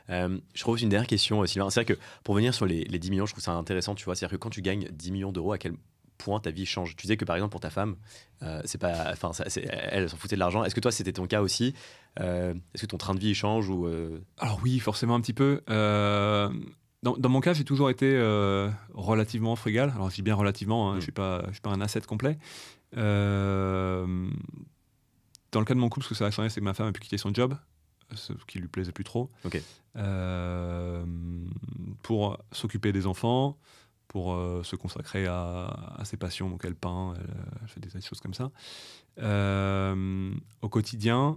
Je trouve une dernière question, Sylvain. C'est vrai que pour venir sur les 10 millions, je trouve ça intéressant. Tu vois, c'est-à-dire que quand tu gagnes 10 millions d'euros, à quel point ta vie change? Tu disais que par exemple pour ta femme, elle s'en foutait de l'argent. Est-ce que toi c'était ton cas aussi? Est-ce que ton train de vie change ou Alors oui, forcément un petit peu. Dans mon cas, j'ai toujours été relativement frugal. Alors je dis bien relativement, je suis pas un asset complet. Dans le cas de mon couple, ce que ça a changé, c'est que ma femme a pu quitter son job, ce qui lui plaisait plus trop, pour s'occuper des enfants, pour se consacrer à ses passions. Donc elle peint, elle fait des choses comme ça. Au quotidien,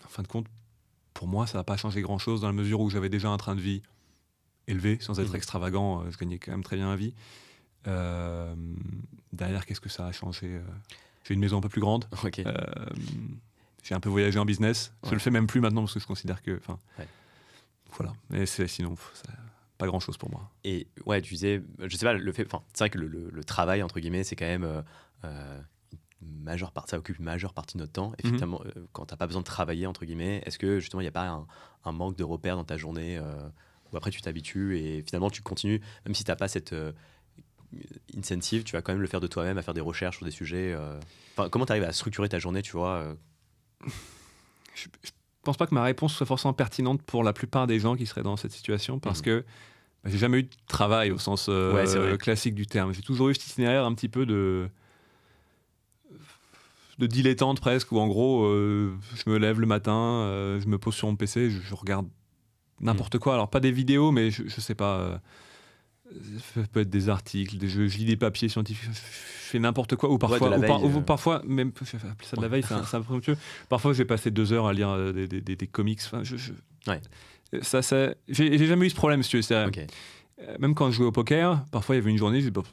en fin de compte, pour moi, ça n'a pas changé grand-chose dans la mesure où j'avais déjà un train de vie élevé, sans être extravagant. Je gagnais quand même très bien ma vie. Derrière, qu'est-ce que ça a changé? J'ai une maison un peu plus grande. J'ai un peu voyagé en business. Je le fais même plus maintenant parce que je considère que... Voilà. Mais sinon, pas grand-chose pour moi. Et ouais, tu disais, je sais pas, c'est vrai que le travail, entre guillemets, c'est quand même... ça occupe une majeure partie de notre temps. Effectivement, quand tu n'as pas besoin de travailler, entre guillemets, est-ce que justement, il n'y a pas un manque de repères dans ta journée où après tu t'habitues et finalement tu continues, même si tu n'as pas cette incentive, tu vas quand même le faire de toi-même, à faire des recherches sur des sujets. Comment tu arrives à structurer ta journée, tu vois Je pense pas que ma réponse soit forcément pertinente pour la plupart des gens qui seraient dans cette situation, parce que j'ai jamais eu de travail au sens classique du terme. J'ai toujours eu cet itinéraire un petit peu de dilettante presque, où en gros, je me lève le matin, je me pose sur mon PC, je regarde n'importe quoi. Alors pas des vidéos, mais je sais pas, ça peut être des articles, je lis des papiers scientifiques, je fais n'importe quoi, ou parfois, même appeler ça de la veille, c'est un peu présomptueux. Parfois, j'ai passé 2 heures à lire des comics. Enfin, j'ai jamais eu ce problème, si tu veux. Même quand je jouais au poker, parfois il y avait une journée, j'ai pas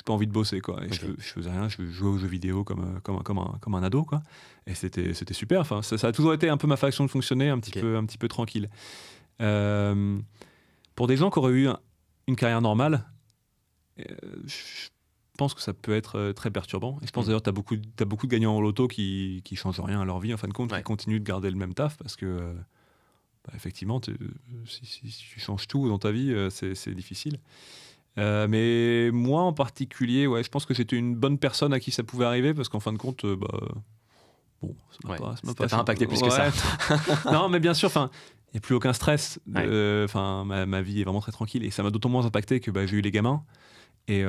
envie de bosser, quoi. Et je faisais rien, je jouais aux jeux vidéo comme un ado, quoi. Et c'était super. Enfin, ça a toujours été un peu ma façon de fonctionner, un petit peu tranquille. Pour des gens qui auraient eu une carrière normale, je pense que ça peut être très perturbant. Et je pense d'ailleurs que t'as beaucoup de gagnants en loto qui changent rien à leur vie, en fin de compte, qui continuent de garder le même taf, parce que effectivement, si tu changes tout dans ta vie, c'est difficile. Mais moi en particulier, je pense que j'étais une bonne personne à qui ça pouvait arriver, parce qu'en fin de compte, ça t'a impacté plus que ça. Non, mais bien sûr, il n'y a plus aucun stress. Ma vie est vraiment très tranquille, et ça m'a d'autant moins impacté que j'ai eu les gamins. Et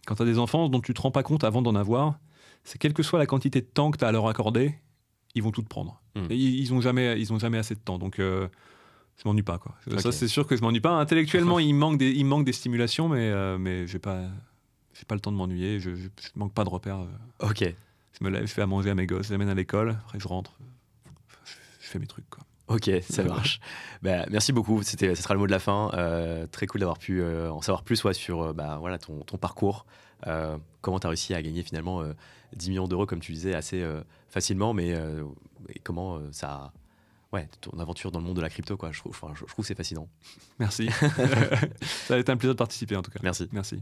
quand tu as des enfants dont tu ne te rends pas compte avant d'en avoir, c'est quelle que soit la quantité de temps que tu as à leur accorder, ils vont tout te prendre. Et ils n'ont jamais assez de temps. Donc, je m'ennuie pas, quoi. Ça, c'est sûr que je m'ennuie pas. Intellectuellement, il manque des stimulations, mais j'ai pas le temps de m'ennuyer. Je manque pas de repères. Je me lève, je fais à manger à mes gosses, je les amène à l'école, après je rentre, je fais mes trucs, quoi. Ok, ça marche. Merci beaucoup. Ce sera le mot de la fin. Très cool d'avoir pu en savoir plus sur ton parcours. Comment tu as réussi à gagner finalement 10 millions d'euros, comme tu disais, assez facilement, mais comment ton aventure dans le monde de la crypto, quoi. Je trouve que c'est fascinant. Merci. Ça a été un plaisir de participer, en tout cas. Merci. Merci.